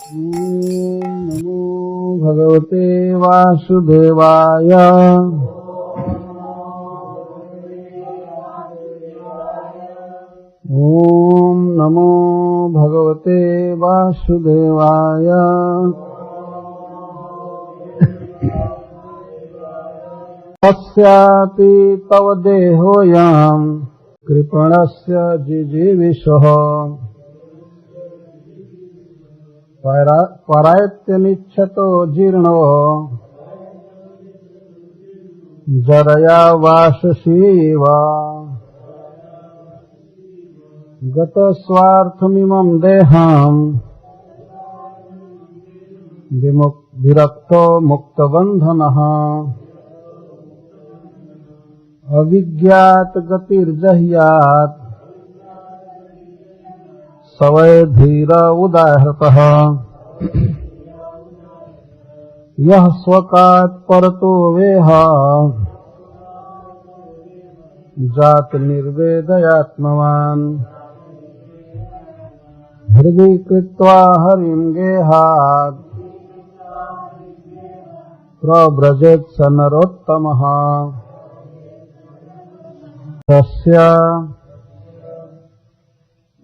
नमो भगवते वासुदेवाय। ओम नमो भगवते वासुदेवाय। तस्यापि तव देहोऽयं कृपणस्य जिजीविषः परायत्यनिच्छतो जीर्णो जरया वाससीव। गतस्वार्थमिमं देहं विरक्तो मुक्तबन्धनः। अविज्ञात गतिर्जह्यात् सवै धीर उदाहृतः। यः स्वकात् परतो वेह जात निर्वेदयात्मवान्। हृदि कृत्वा हरिं गेहात् प्रव्रजेत् स नरोत्तमः। तस्य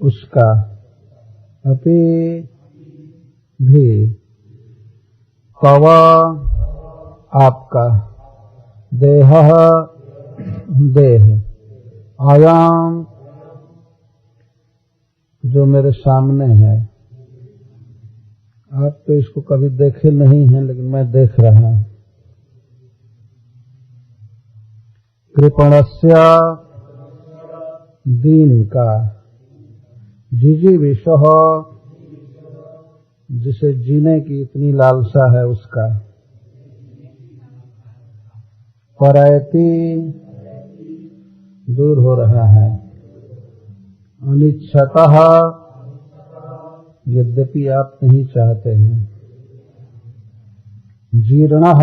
उसका अपि भी तव आपका देह देह आयाम जो मेरे सामने है। आप तो इसको कभी देखे नहीं हैं, लेकिन मैं देख रहा हूं। कृपणस्य दीन का, जिजीविषः जिसे जीने की इतनी लालसा है उसका। परायति दूर हो रहा है। अनिच्छतः यद्यपि आप नहीं चाहते हैं। जीर्णः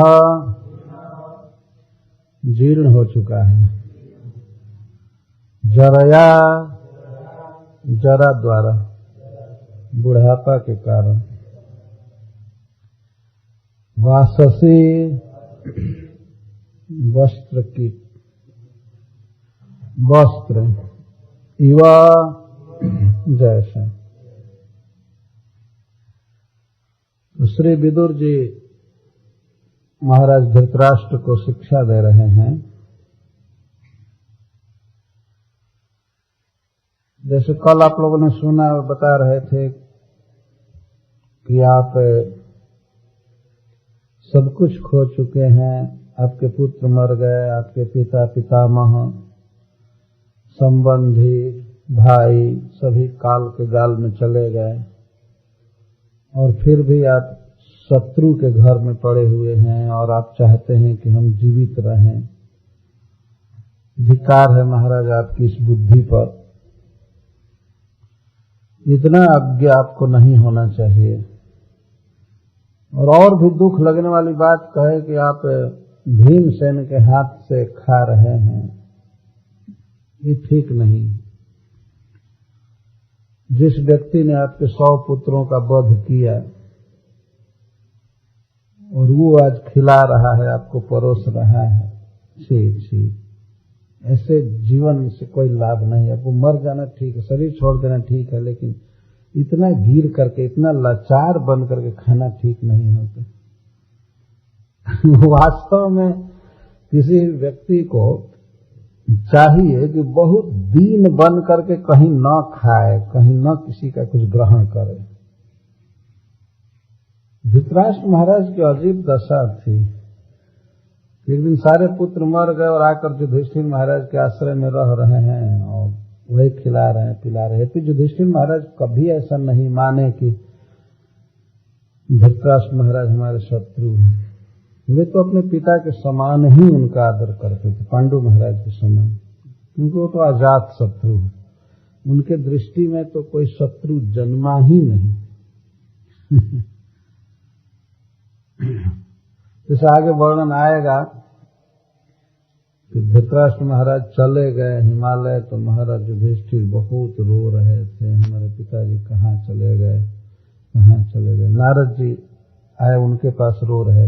जीर्ण हो चुका है। जरया जरा द्वारा, बुढ़ापा के कारण। वाससी वस्त्र की, वस्त्र इवा जैसे। तो श्री विदुर जी महाराज धृतराष्ट्र को शिक्षा दे रहे हैं। जैसे कल आप लोगों ने सुना, बता रहे थे कि आप सब कुछ खो चुके हैं। आपके पुत्र मर गए, आपके पिता पितामह संबंधी भाई सभी काल के गाल में चले गए, और फिर भी आप शत्रु के घर में पड़े हुए हैं और आप चाहते हैं कि हम जीवित रहें। धिक्कार है महाराज आपकी इस बुद्धि पर। इतना अज्ञ आपको नहीं होना चाहिए। और भी दुख लगने वाली बात कहे कि आप भीमसेन के हाथ से खा रहे हैं, ये ठीक नहीं। जिस व्यक्ति ने आपके 100 पुत्रों का वध किया और वो आज खिला रहा है, आपको परोस रहा है, छी छी, ऐसे जीवन से कोई लाभ नहीं। आपको मर जाना ठीक है, शरीर छोड़ देना ठीक है, लेकिन इतना गिर करके, इतना लाचार बन करके खाना ठीक नहीं होता। वास्तव में किसी व्यक्ति को चाहिए कि बहुत दीन बन करके कहीं न खाए, कहीं न किसी का कुछ ग्रहण करे। धृतराष्ट्र महाराज की अजीब दशा थी। एक दिन सारे पुत्र मर गए और आकर युधिष्ठिर महाराज के आश्रय में रह रहे हैं और वही खिला रहे हैं, पिला रहे हैं। तो युधिष्ठिर महाराज कभी ऐसा नहीं माने कि धृतराष्ट्र महाराज हमारे शत्रु हैं। वे तो अपने पिता के समान ही उनका आदर करते थे, पांडु महाराज के समान, क्योंकि वो तो अजात शत्रु है। उनके दृष्टि में तो कोई शत्रु जन्मा ही नहीं। जैसे आगे वर्णन आएगा कि धृतराष्ट्र महाराज चले गए हिमालय, तो महाराज युधिष्ठिर बहुत रो रहे थे, हमारे पिताजी कहाँ चले गए। कहाँ चले गए। नारद जी आए, उनके पास रो रहे।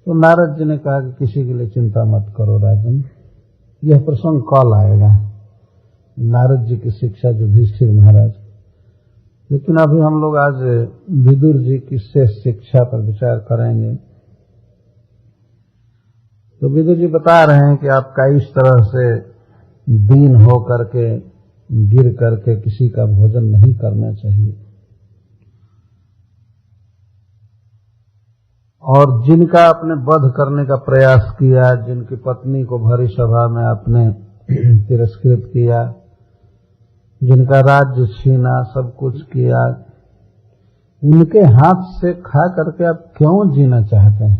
तो नारद जी ने कहा कि किसी के लिए चिंता मत करो राजन, यह प्रसंग कल आएगा। नारद जी की शिक्षा युधिष्ठिर महाराज। लेकिन अभी हम लोग आज विदुर जी की शेष शिक्षा पर विचार करेंगे। तो विदुर जी बता रहे हैं कि आपका इस तरह से दीन हो करके, गिर करके किसी का भोजन नहीं करना चाहिए। और जिनका आपने वध करने का प्रयास किया, जिनकी पत्नी को भरी सभा में आपने तिरस्कृत किया, जिनका राज्य छीना, सब कुछ किया, उनके हाथ से खा करके आप क्यों जीना चाहते हैं?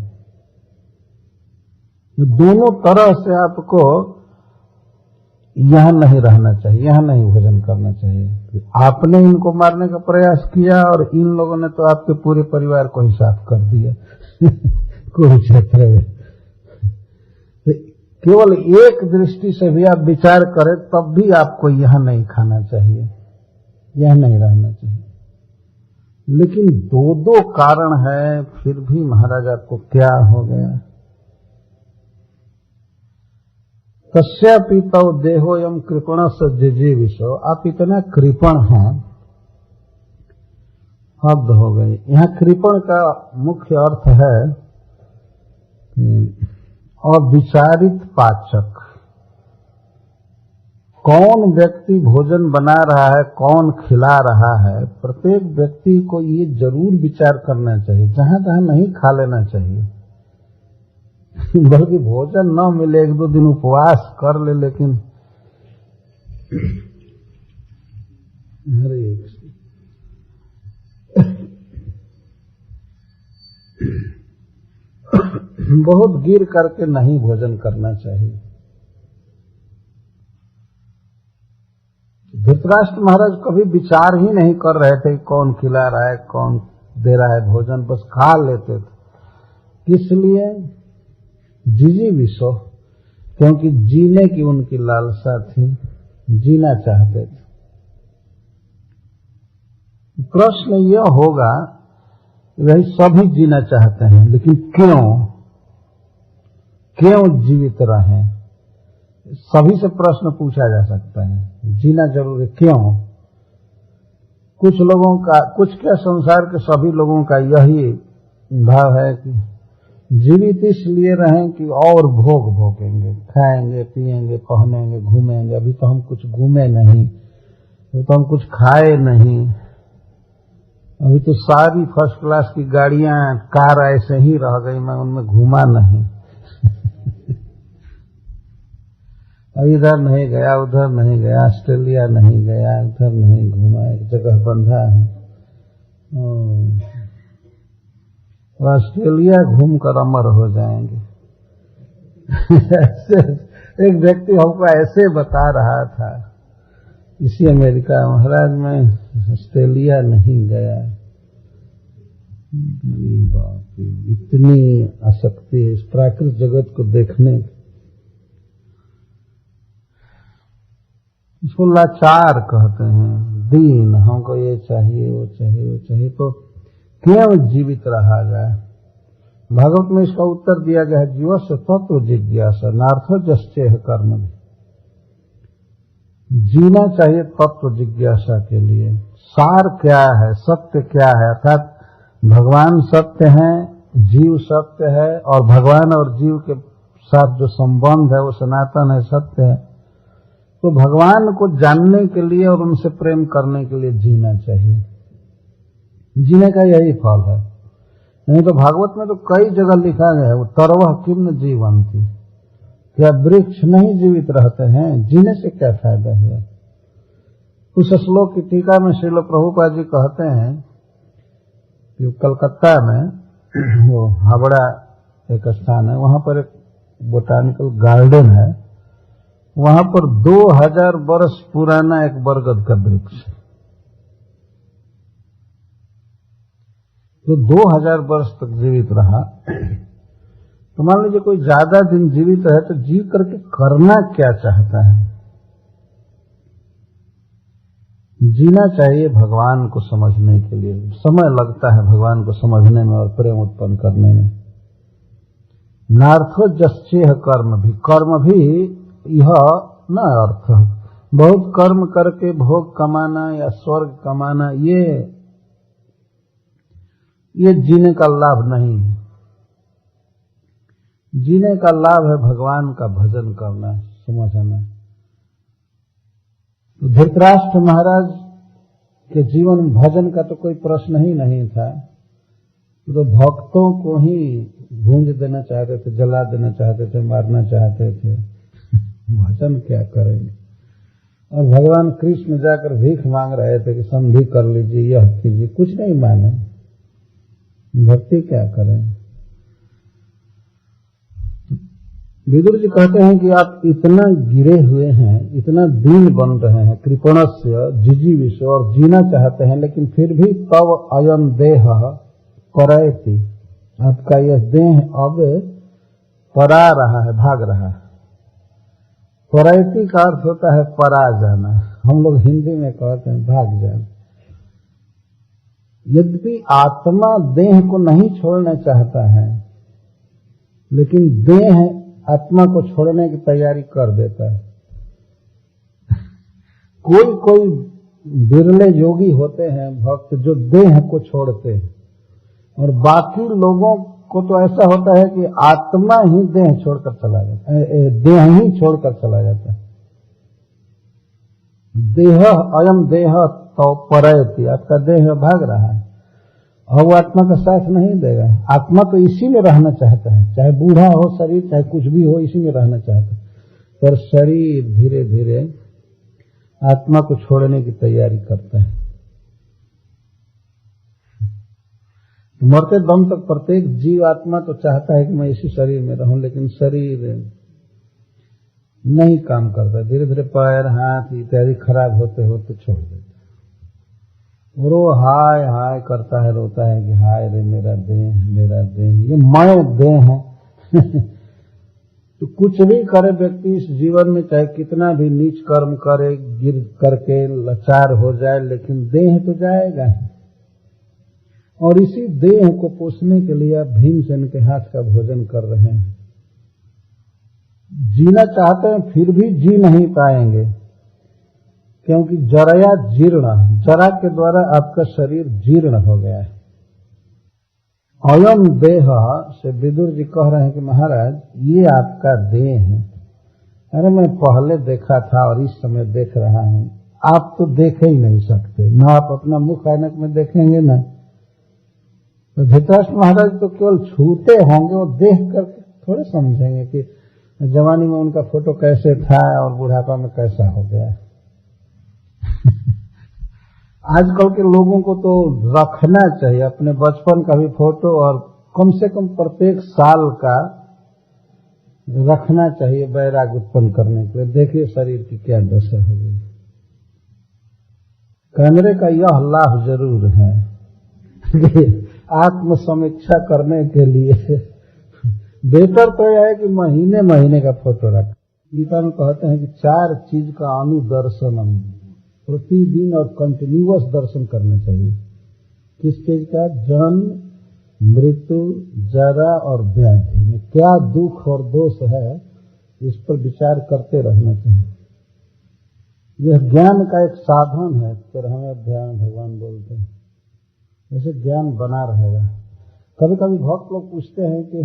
दोनों तरह से आपको यहां नहीं रहना चाहिए, यहां नहीं भोजन करना चाहिए। आपने इनको मारने का प्रयास किया और इन लोगों ने तो आपके पूरे परिवार को ही साफ कर दिया कुरुक्षेत्र में। केवल एक दृष्टि से भी आप विचार करें तब भी आपको यहां नहीं खाना चाहिए, यह नहीं रहना चाहिए। लेकिन दो दो कारण है, फिर भी महाराज आपको क्या हो गया? कस्यापि तव देहोयम कृपण स जिजीविषो। आप इतना कृपण हैं, हद हो गई। यहाँ कृपण का मुख्य अर्थ है अविचारित पाचक। कौन व्यक्ति भोजन बना रहा है, कौन खिला रहा है, प्रत्येक व्यक्ति को ये जरूर विचार करना चाहिए। जहां तहां नहीं खा लेना चाहिए, बल्कि भोजन न मिले, एक दो दिन उपवास कर ले, लेकिन बहुत गिर करके नहीं भोजन करना चाहिए। धृतराष्ट्र महाराज कभी विचार ही नहीं कर रहे थे कौन खिला रहा है, कौन दे रहा है भोजन, बस खा लेते थे। इसलिए जिजीविषो, क्योंकि जीने की उनकी लालसा थी, जीना चाहते थे। प्रश्न यह होगा, वही सभी जीना चाहते हैं, लेकिन क्यों जीवित रहें? सभी से प्रश्न पूछा जा सकता है। जीना जरूरी क्यों? कुछ लोगों का, कुछ क्या संसार के सभी लोगों का यही भाव है कि जीवित इसलिए रहें कि और भोग भोगेंगे, खाएंगे, पिएंगे, पहनेंगे, घूमेंगे। अभी तो हम कुछ घूमे नहीं, अभी तो हम कुछ खाए नहीं, अभी तो सारी फर्स्ट क्लास की गाड़ियां, कार ऐसे ही रह गई, मैं उनमें घूमा नहीं। इधर नहीं गया, उधर नहीं गया, ऑस्ट्रेलिया नहीं गया, उधर नहीं घूमा, एक जगह बंधा है। ऑस्ट्रेलिया घूमकर अमर हो जाएंगे। ऐसे एक व्यक्ति हमको ऐसे बता रहा था, इसी अमेरिका, महाराज मैं ऑस्ट्रेलिया नहीं गया। बाप रे, इतनी आसक्ति है इस प्राकृतिक जगत को देखने की। इसको लाचार कहते हैं, दीन, हमको ये चाहिए, वो चाहिए, वो चाहिए, तो क्यों जीवित रहा जाए? भागवत में इसका उत्तर दिया गया है, जीवस्य तत्व जिज्ञासा नार्थो जस्चेह कर्म। जीना चाहिए तत्व जिज्ञासा के लिए। सार क्या है, सत्य क्या है, अर्थात भगवान सत्य है, जीव सत्य है, और भगवान और जीव के साथ जो संबंध है वो सनातन है, सत्य है। तो भगवान को जानने के लिए और उनसे प्रेम करने के लिए जीना चाहिए। जीने का यही फल है। नहीं तो भागवत में तो कई जगह लिखा गया है, वो तरवह किम्न जीवंती, क्या वृक्ष नहीं जीवित रहते हैं? जीने से क्या फायदा हुआ? उस श्लोक की टीका में श्रील प्रभुपाद जी कहते हैं कि कलकत्ता में वो हावड़ा एक स्थान है, वहां पर एक बोटानिकल गार्डन है, वहां पर 2000 वर्ष पुराना एक बरगद का वृक्ष है। तो 2000 वर्ष तक जीवित रहा। तो मान लीजिए कोई ज्यादा दिन जीवित है, तो जी करके करना क्या चाहता है? जीना चाहिए भगवान को समझने के लिए। समय लगता है भगवान को समझने में और प्रेम उत्पन्न करने में। नार्थो जस्चेह कर्म भी यह न अर्थ। बहुत कर्म करके भोग कमाना या स्वर्ग कमाना ये जीने का लाभ नहीं है। जीने का लाभ है भगवान का भजन करना, समझना। तो धृतराष्ट्र महाराज के जीवन में भजन का तो कोई प्रश्न ही नहीं था। तो भक्तों को ही भूंज देना चाहते थे, जला देना चाहते थे, मारना चाहते थे। भजन क्या करेंगे। और भगवान कृष्ण जाकर भीख मांग रहे थे कि संधि कर लीजिए, यह कीजिए, कुछ नहीं माने। भक्ति क्या करें। विदुर जी कहते हैं कि आप इतना गिरे हुए हैं, इतना दीन बन रहे हैं, कृपणस्य जिजीविष, और जीना चाहते हैं, लेकिन फिर भी तव अयम देह करयति, आपका यह देह अब परा रहा है, भाग रहा है। करयति का अर्थ होता है परा जाना। हम लोग हिंदी में कहते हैं भाग जाना। यद्यपि आत्मा देह को नहीं छोड़ना चाहता है, लेकिन देह आत्मा को छोड़ने की तैयारी कर देता है। कोई कोई बिरले योगी होते हैं भक्त जो देह को छोड़ते हैं, और बाकी लोगों को तो ऐसा होता है कि आत्मा ही देह छोड़कर चला जाता है, देह ही छोड़कर चला जाता है। देह अयम देह तो परयति, आपका देह भाग रहा है और वो आत्मा का साथ नहीं देगा। आत्मा तो इसी में रहना चाहता है, चाहे बूढ़ा हो शरीर, चाहे कुछ भी हो, इसी में रहना चाहता है। पर शरीर धीरे धीरे आत्मा को छोड़ने की तैयारी करता है। मरते दम तक प्रत्येक जीव आत्मा तो चाहता है कि मैं इसी शरीर में रहूं, लेकिन शरीर नहीं काम करता। धीरे धीरे पैर हाथ इत्यादि खराब होते होते छोड़ देता है। और वो हाय हाय करता है, रोता है कि हाय रे मेरा देह, मेरा देह, ये मैं देह है। तो कुछ भी करे व्यक्ति इस जीवन में, चाहे कितना भी नीच कर्म करे, गिर करके लाचार हो जाए, लेकिन देह तो जाएगा ही। और इसी देह को पोषने के लिए आप भीमसेन के हाथ का भोजन कर रहे हैं। जीना चाहते हैं फिर भी जी नहीं पाएंगे, क्योंकि जरया जीर्ण, जरा के द्वारा आपका शरीर जीर्ण हो गया है। अयम देह से विदुर जी कह रहे हैं कि महाराज ये आपका देह है। अरे मैं पहले देखा था और इस समय देख रहा हूं, आप तो देख ही नहीं सकते, ना आप अपना मुख ऐनक में देखेंगे ना। तो धृतराष्ट्र महाराज तो केवल छूते होंगे, वो देख कर थोड़े समझेंगे कि जवानी में उनका फोटो कैसे था और बुढ़ापा में कैसा हो गया। आजकल के लोगों को तो रखना चाहिए अपने बचपन का भी फोटो, और कम से कम प्रत्येक साल का रखना चाहिए वैराग्य उत्पन्न करने के लिए। देखिए शरीर की क्या दशा हो गई। कैमरे का यह लाभ जरूर है आत्म समीक्षा करने के लिए बेहतर तो यह है कि महीने महीने का फोटो रख। गीता में कहते हैं कि 4 चीज का अनुदर्शनम, प्रतिदिन और कंटिन्यूअस दर्शन करना चाहिए। किस चीज का? जन्म, मृत्यु, जरा और व्याधि में क्या दुख और दोष है, इस पर विचार करते रहना चाहिए। यह ज्ञान का एक साधन है। 13वें अध्याय में भगवान बोलते हैं ऐसे ज्ञान बना रहेगा। कभी कभी भक्त लोग पूछते हैं कि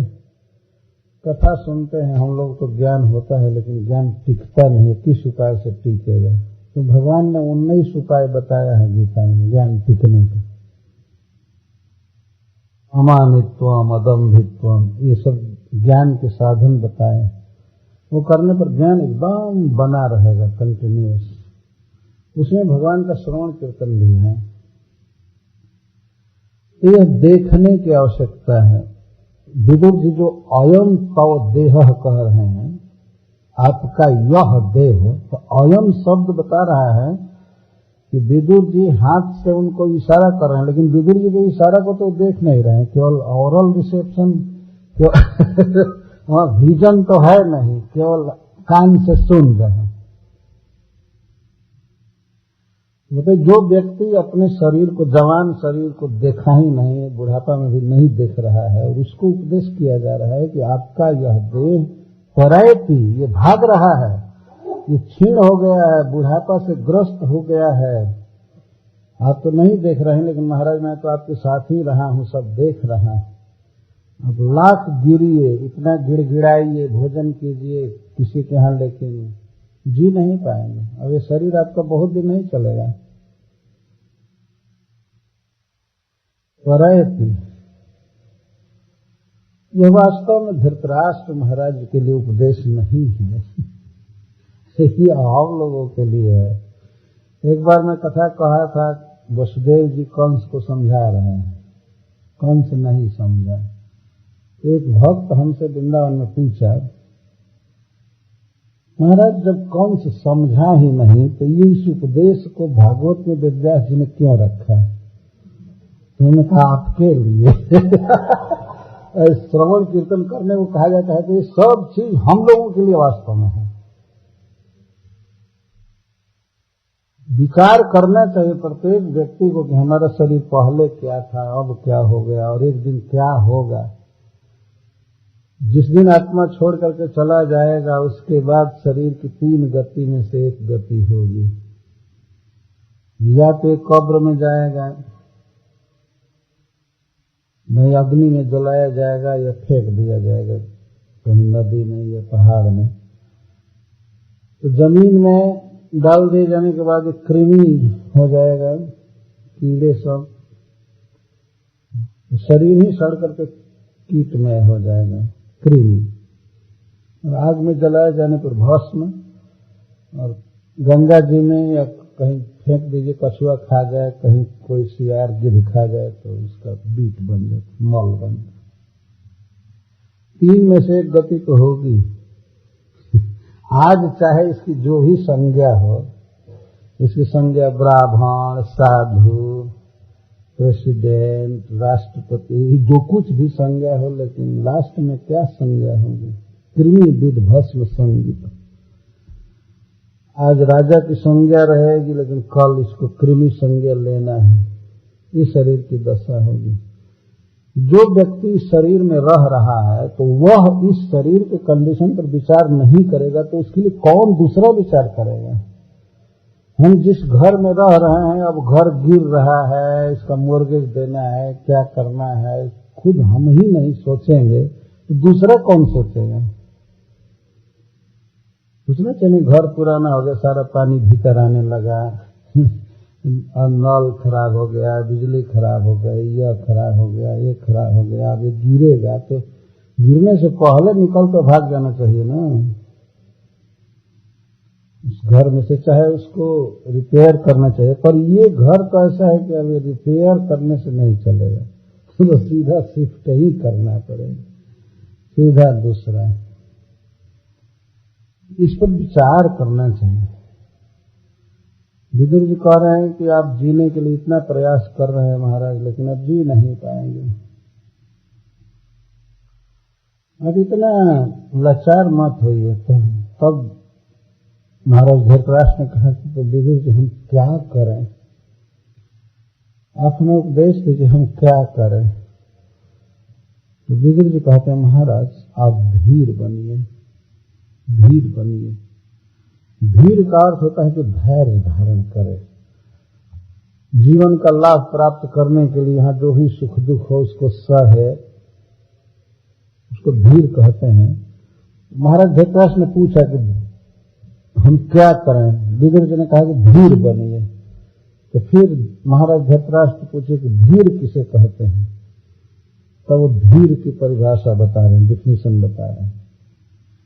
कथा सुनते हैं हम लोग तो ज्ञान होता है, लेकिन ज्ञान टिकता नहीं, किस उपाय से टिकेगा? तो भगवान ने 19 उपाय बताया है गीता में ज्ञान टिकने का। अमानित्वम, अदम्भित्वम, ये सब ज्ञान के साधन बताए। वो करने पर ज्ञान एकदम बना रहेगा, कंटिन्यूअस। उसमें भगवान का श्रवण कीर्तन भी है। तो यह देखने की आवश्यकता है। विदुर जी जो अयम तव देह कह रहे हैं, आपका यह देह, तो अयम शब्द बता रहा है कि विदुर जी हाथ से उनको इशारा कर रहे हैं, लेकिन विदुर जी के इशारा को तो देख नहीं रहे हैं, केवल ओरल रिसेप्शन, वहां विजन तो है नहीं, केवल कान से सुन रहे हैं। मतलब जो व्यक्ति अपने शरीर को, जवान शरीर को देखा ही नहीं, बुढ़ापा में भी नहीं देख रहा है, और उसको उपदेश किया जा रहा है कि आपका यह देह परैति, ये भाग रहा है, ये क्षीण हो गया है, बुढ़ापा से ग्रस्त हो गया है, आप तो नहीं देख रहे हैं, लेकिन महाराज मैं तो आपके साथ ही रहा हूं, सब देख रहा हूं। अब लाख गिरिए, इतना गिड़गिड़ाइए, भोजन कीजिए किसी के यहाँ, लेकिन जी नहीं पाएंगे। अब ये शरीर आपका बहुत दिन नहीं चलेगा। परैति, यह वास्तव में धृतराष्ट्र महाराज के लिए उपदेश नहीं है, ये हम लोगों के लिए है। एक बार मैं कथा कहा था, वसुदेव जी कंस को समझा रहे हैं, कंस नहीं समझा। एक भक्त हमसे वृंदावन में पूछा, महाराज जब कंस समझा ही नहीं तो ये इस उपदेश को भागवत में वेदव्यास जी ने क्यों रखा है? उन्होंने कहा आपके लिए श्रवण कीर्तन करने को कहा जाता है, तो ये सब चीज हम लोगों के लिए वास्तव में है। विचार करना चाहिए प्रत्येक व्यक्ति को कि हमारा शरीर पहले क्या था, अब क्या हो गया, और एक दिन क्या होगा। जिस दिन आत्मा छोड़ करके चला जाएगा, उसके बाद शरीर की 3 गति में से एक गति होगी। या तो कब्र में जाएगा, नहीं अग्नि में जलाया जाएगा, या फेंक दिया जाएगा कहीं नदी में या पहाड़ में। तो जमीन में डाल दिए जाने के बाद कृमि हो जाएगा, कीड़े सब, शरीर ही सड़ करके कीटमय हो जाएगा, कृमि। और आग में जलाए जाने पर भस्म, और गंगा जी में या कहीं फेंक दीजिए, कछुआ खा जाए, कहीं कोई सियार गिद्ध खा जाए तो उसका बीट बन जाए, मल बन जाए। 3 में से एक गति तो होगी। आज चाहे इसकी जो भी संज्ञा हो, इसकी संज्ञा ब्राह्मण, साधु, प्रेसिडेंट, राष्ट्रपति, जो कुछ भी संज्ञा हो, लेकिन लास्ट में क्या संज्ञा होगी? कृमि विद भस्म संज्ञित। आज राजा की संज्ञा रहेगी, लेकिन कल इसको कृमि संज्ञा लेना है, ये शरीर की दशा होगी। जो व्यक्ति शरीर में रह रहा है तो वह इस शरीर के कंडीशन पर विचार नहीं करेगा, तो उसके लिए कौन दूसरा विचार करेगा? हम जिस घर में रह रहे हैं, अब घर गिर रहा है, इसका मोर्गेज देना है, क्या करना है, खुद हम ही नहीं सोचेंगे तो दूसरा कौन सोचेगा? दूसरा चलिए घर पुराना हो गया, सारा पानी भीतर आने लगा, नल खराब हो गया, बिजली खराब हो गई, यह खराब हो गया, ये खराब हो गया, अब ये गिरेगा, तो गिरने से पहले निकल कर भाग जाना चाहिए ना। उस घर में से चाहे उसको रिपेयर करना चाहिए, पर ये घर तो ऐसा है कि अब ये रिपेयर करने से नहीं चलेगा, तो सीधा शिफ्ट ही करना पड़ेगा, सीधा दूसरा। इस पर विचार करना चाहिए। विदुर जी कह रहे हैं कि आप जीने के लिए इतना प्रयास कर रहे हैं महाराज, लेकिन अब जी नहीं पाएंगे। अब इतना लाचार मत होइए। तब महाराज धृतराष्ट्र ने कहा कि तो विदुर जी हम क्या करें, आप हमें उपदेश दीजिए, हम क्या करें। तो विदुर जी कहते हैं महाराज आप धीर बनिए, धीर बनिए। धीर का अर्थ होता है कि धैर्य धारण करे। जीवन का लाभ प्राप्त करने के लिए यहाँ जो भी सुख दुख हो उसको सहे, उसको धीर कहते हैं। महाराज धृतराष्ट्र ने पूछा कि हम क्या करें? विदुर जी ने कहा कि धीर बनिए। तो फिर महाराज धृतराष्ट्र पूछे कि धीर किसे कहते हैं? तब वो धीर की परिभाषा बता रहे हैं, डिफिनेशन बता रहे हैं।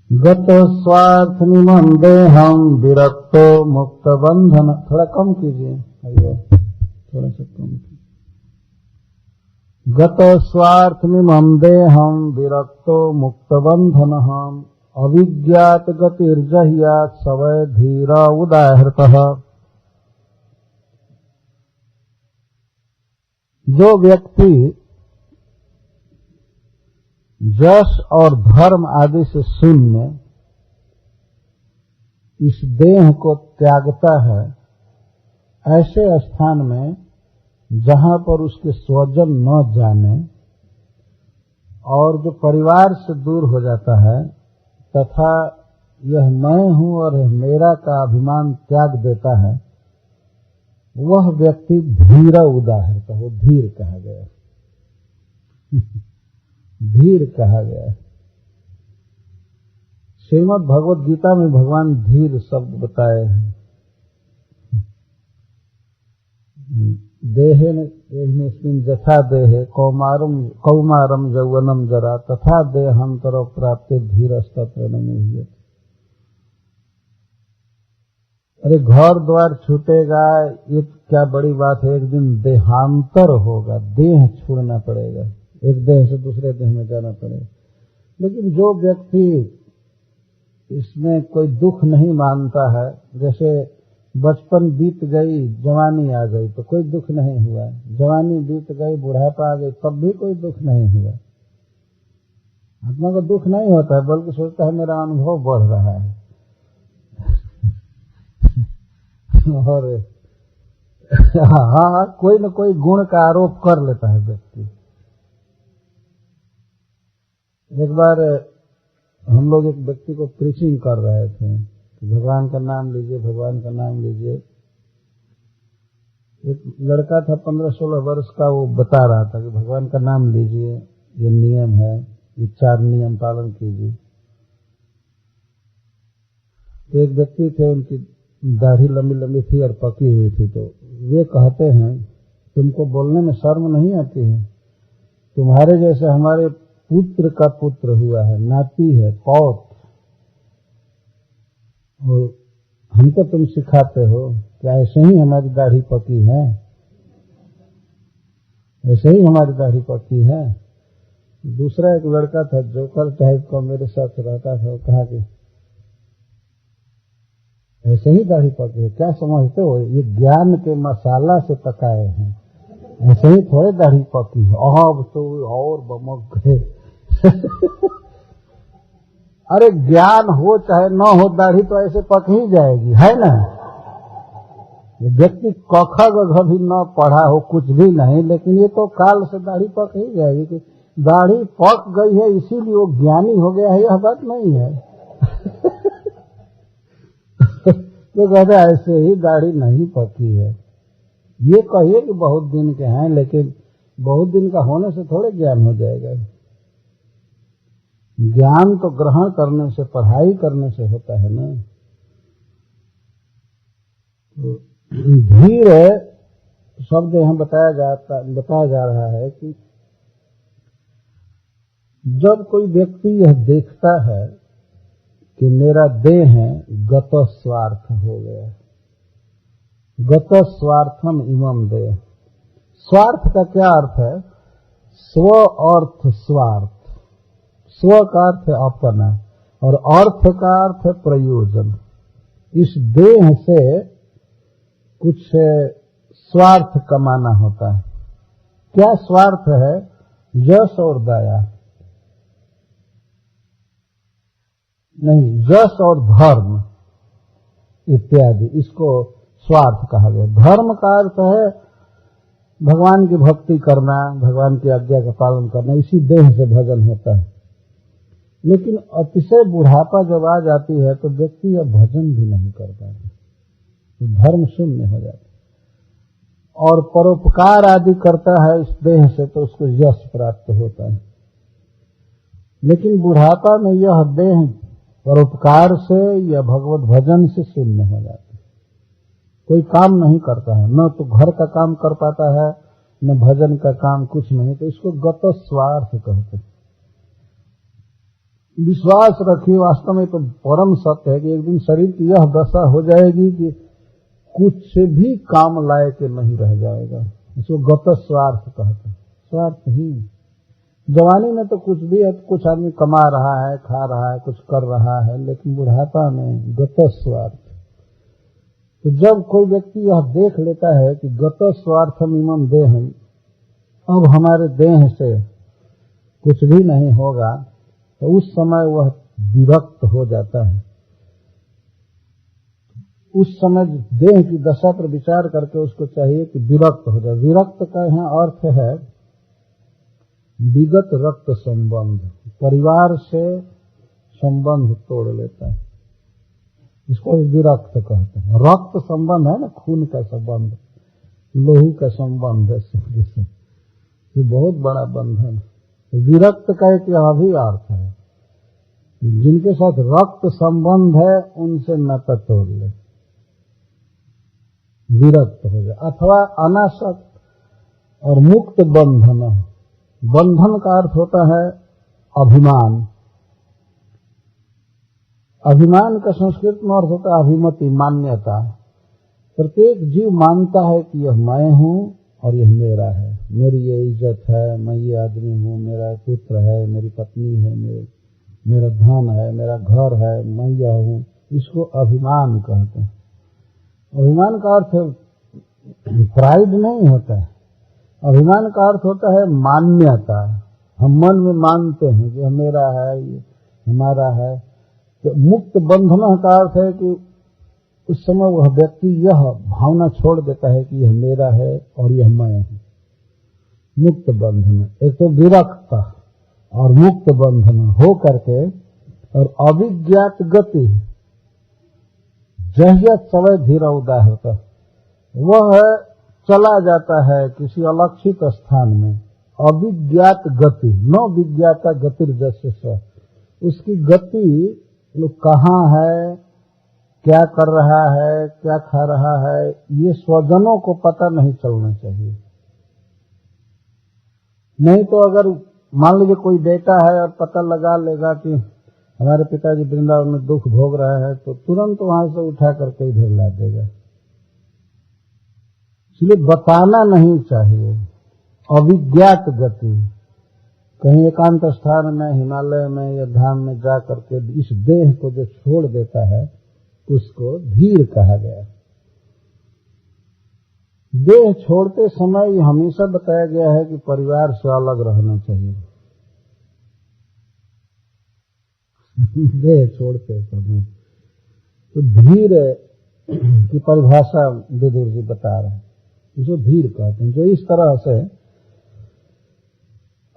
गत स्वार्थ निमन देहम विरक्तो मुक्त बंधन। थोड़ा कम कीजिए, अयो थोड़ा सा कम कीजिए। गत स्वार्थ निमन देहम विरक्तो मुक्त बंधन हम अविज्ञात गतिर्जह्यात् सवै धीरा उदाहृतः। जो व्यक्ति यश और धर्म आदि से शून्य इस देह को त्यागता है, ऐसे स्थान में जहां पर उसके स्वजन न जाने और जो परिवार से दूर हो जाता है तथा यह मैं हूं और मेरा का अभिमान त्याग देता है, वह व्यक्ति धीर उदाहरण वो धीर कहा गया धीर कहा गया। श्रीमद् भगवद गीता में भगवान धीर शब्द बताए हैं। देहेस्मिन् यथा देहे कौमारम यौवनम जरा तथा देहांतर प्राप्ते धीरस्तत्र न मुह्यते। अरे घर द्वार छूटेगा ये क्या बड़ी बात है, एक दिन देहांतर होगा, देह छोड़ना पड़ेगा, एक देह से दूसरे देह में जाना पड़ेगा। लेकिन जो व्यक्ति इसमें कोई दुख नहीं मानता है, जैसे बचपन बीत गई जवानी आ गई तो कोई दुख नहीं हुआ, जवानी बीत गई बुढ़ापा आ गई तब भी कोई दुख नहीं हुआ। आत्मा को दुख नहीं होता है, बल्कि सोचता है मेरा अनुभव बढ़ रहा है और हाँ कोई न कोई गुण का आरोप कर लेता है व्यक्ति। एक बार हम लोग एक व्यक्ति को प्रीचिंग कर रहे थे कि भगवान का नाम लीजिए, भगवान का नाम लीजिए। एक लड़का था 15-16 वर्ष का, वो बता रहा था कि भगवान का नाम लीजिए, ये नियम है, ये 4 नियम पालन कीजिए। एक व्यक्ति थे, उनकी दाढ़ी लंबी लंबी थी और पकी हुई थी, तो वे कहते हैं तुमको बोलने में शर्म नहीं आती है, तुम्हारे जैसे हमारे पुत्र का पुत्र हुआ है, नाती है, पौत, और हमको तुम सिखाते हो क्या ऐसे ही हमारी दाढ़ी पकी है, ऐसे ही हमारी दाढ़ी पकी है। दूसरा एक लड़का था जोकर टाइप का, मेरे साथ रहता था, वो कहा कि ऐसे ही दाढ़ी पकी है, क्या समझते हो, ये ज्ञान के मसाला से पकाए हैं, ऐसे ही थोड़े दाढ़ी पकी है। अब तो और बमक गए अरे ज्ञान हो चाहे न हो, दाढ़ी तो ऐसे पक ही जाएगी, है ना। व्यक्ति क ख ग भी न पढ़ा हो, कुछ भी नहीं, लेकिन ये तो काल से दाढ़ी पक ही जाएगी। कि दाढ़ी पक गई है इसीलिए वो ज्ञानी हो गया है, यह बात नहीं है तो कहते ऐसे ही दाढ़ी नहीं पकी है। ये कहिए कि बहुत दिन के हैं, लेकिन बहुत दिन का होने से थोड़े ज्ञान हो जाएगा। ज्ञान तो ग्रहण करने से, पढ़ाई करने से होता है ना। तो धीर शब्द यहाँ बताया जा रहा है कि जब कोई व्यक्ति यह देखता है कि मेरा देह है गत स्वार्थ हो गया, गत स्वार्थम इमम देह। स्वार्थ का क्या अर्थ है? स्व अर्थ स्वार्थ। स्व का अर्थ है अपना और अर्थ का अर्थ है प्रयोजन। इस देह से कुछ स्वार्थ कमाना होता है। क्या स्वार्थ है? यश और दया नहीं, यश और धर्म इत्यादि, इसको स्वार्थ कहा गया। धर्म का अर्थ है भगवान की भक्ति करना, भगवान की आज्ञा का पालन करना, इसी देह से भजन होता है। लेकिन अतिशय बुढ़ापा जब आ जाती है तो व्यक्ति अब भजन भी नहीं कर पाता, तो धर्म शून्य हो जाता है। और परोपकार आदि करता है इस देह से तो उसको यश प्राप्त होता है। लेकिन बुढ़ापा में यह देह परोपकार से या भगवत भजन से शून्य हो जाता है, कोई काम नहीं करता है, न तो घर का काम कर पाता है, न भजन का काम, कुछ नहीं। तो इसको गत स्वार्थ कहते हैं। विश्वास रखिए, वास्तव में तो परम सत्य है कि एक दिन शरीर की यह दशा हो जाएगी कि कुछ भी काम लायक नहीं रह जाएगा। इसको गत स्वार्थ कहते हैं। स्वार्थ ही जवानी में तो कुछ भी है, कुछ आदमी कमा रहा है, खा रहा है, कुछ कर रहा है, लेकिन बुढ़ापा में गत स्वार्थ। तो जब कोई व्यक्ति यह देख लेता है कि गत स्वार्थम इमम देह, अब हमारे देह से कुछ भी नहीं होगा, तो उस समय वह विरक्त हो जाता है। उस समय देह की दशा पर विचार करके उसको चाहिए कि विरक्त हो जाए। विरक्त का यहाँ अर्थ है विगत रक्त संबंध, परिवार से संबंध तोड़ लेता है, इसको विरक्त कहते हैं। रक्त संबंध है ना, खून का संबंध, लोहू का संबंध है सूर्य से, ये बहुत बड़ा बंधन। विरक्त का एक यह भी अर्थ है जिनके साथ रक्त संबंध है उनसे नाता तोड़ ले, विरक्त हो जाए। अथवा अनासक्त और मुक्त बंधन। बंधन का अर्थ होता है अभिमान। अभिमान का संस्कृत में अर्थ होता है अभिमति, मान्यता। प्रत्येक जीव मानता है कि यह मैं हूं और यह मेरा है, मेरी ये इज्जत है, मैं ये आदमी हूं, मेरा पुत्र है, मेरी पत्नी है, मेरा धन है, मेरा घर है, मैं यह हूं। इसको अभिमान कहते हैं। अभिमान का अर्थ प्राइड नहीं होता है, अभिमान का अर्थ होता है मान्यता। हम मन में मानते हैं कि यह मेरा है, ये हमारा है। तो मुक्त बंधन का अर्थ है कि उस समय वह व्यक्ति यह भावना छोड़ देता है कि यह मेरा है और यह मैं हूं। मुक्त बंधन, एक तो विरक्त और मुक्त बंधन हो करके, और अविज्ञात गति जहियत समय धीरा उदाहरता, वह चला जाता है किसी अलक्षित स्थान में। अविज्ञात गति, न विज्ञाता गतिर्जस्य, उसकी गति कहाँ है, क्या कर रहा है, क्या खा रहा है, ये स्वजनों को पता नहीं चलना चाहिए। नहीं तो अगर मान लीजिए कोई बेटा है और पता लगा लेगा कि हमारे पिताजी वृंदावन में दुख भोग रहे हैं, तो तुरंत वहां से उठा करके इधर ला देगा। इसलिए बताना नहीं चाहिए। अविज्ञात गति, कहीं एकांत स्थान में, हिमालय में या धाम में जा करके इस देह को जो छोड़ देता है उसको धीर कहा गया। देह छोड़ते समय हमेशा बताया गया है कि परिवार से अलग रहना चाहिए। देह छोड़ते समय तो धीर की परिभाषा विदुर जी बता रहे हैं, इसको धीर कहते हैं। जो इस तरह से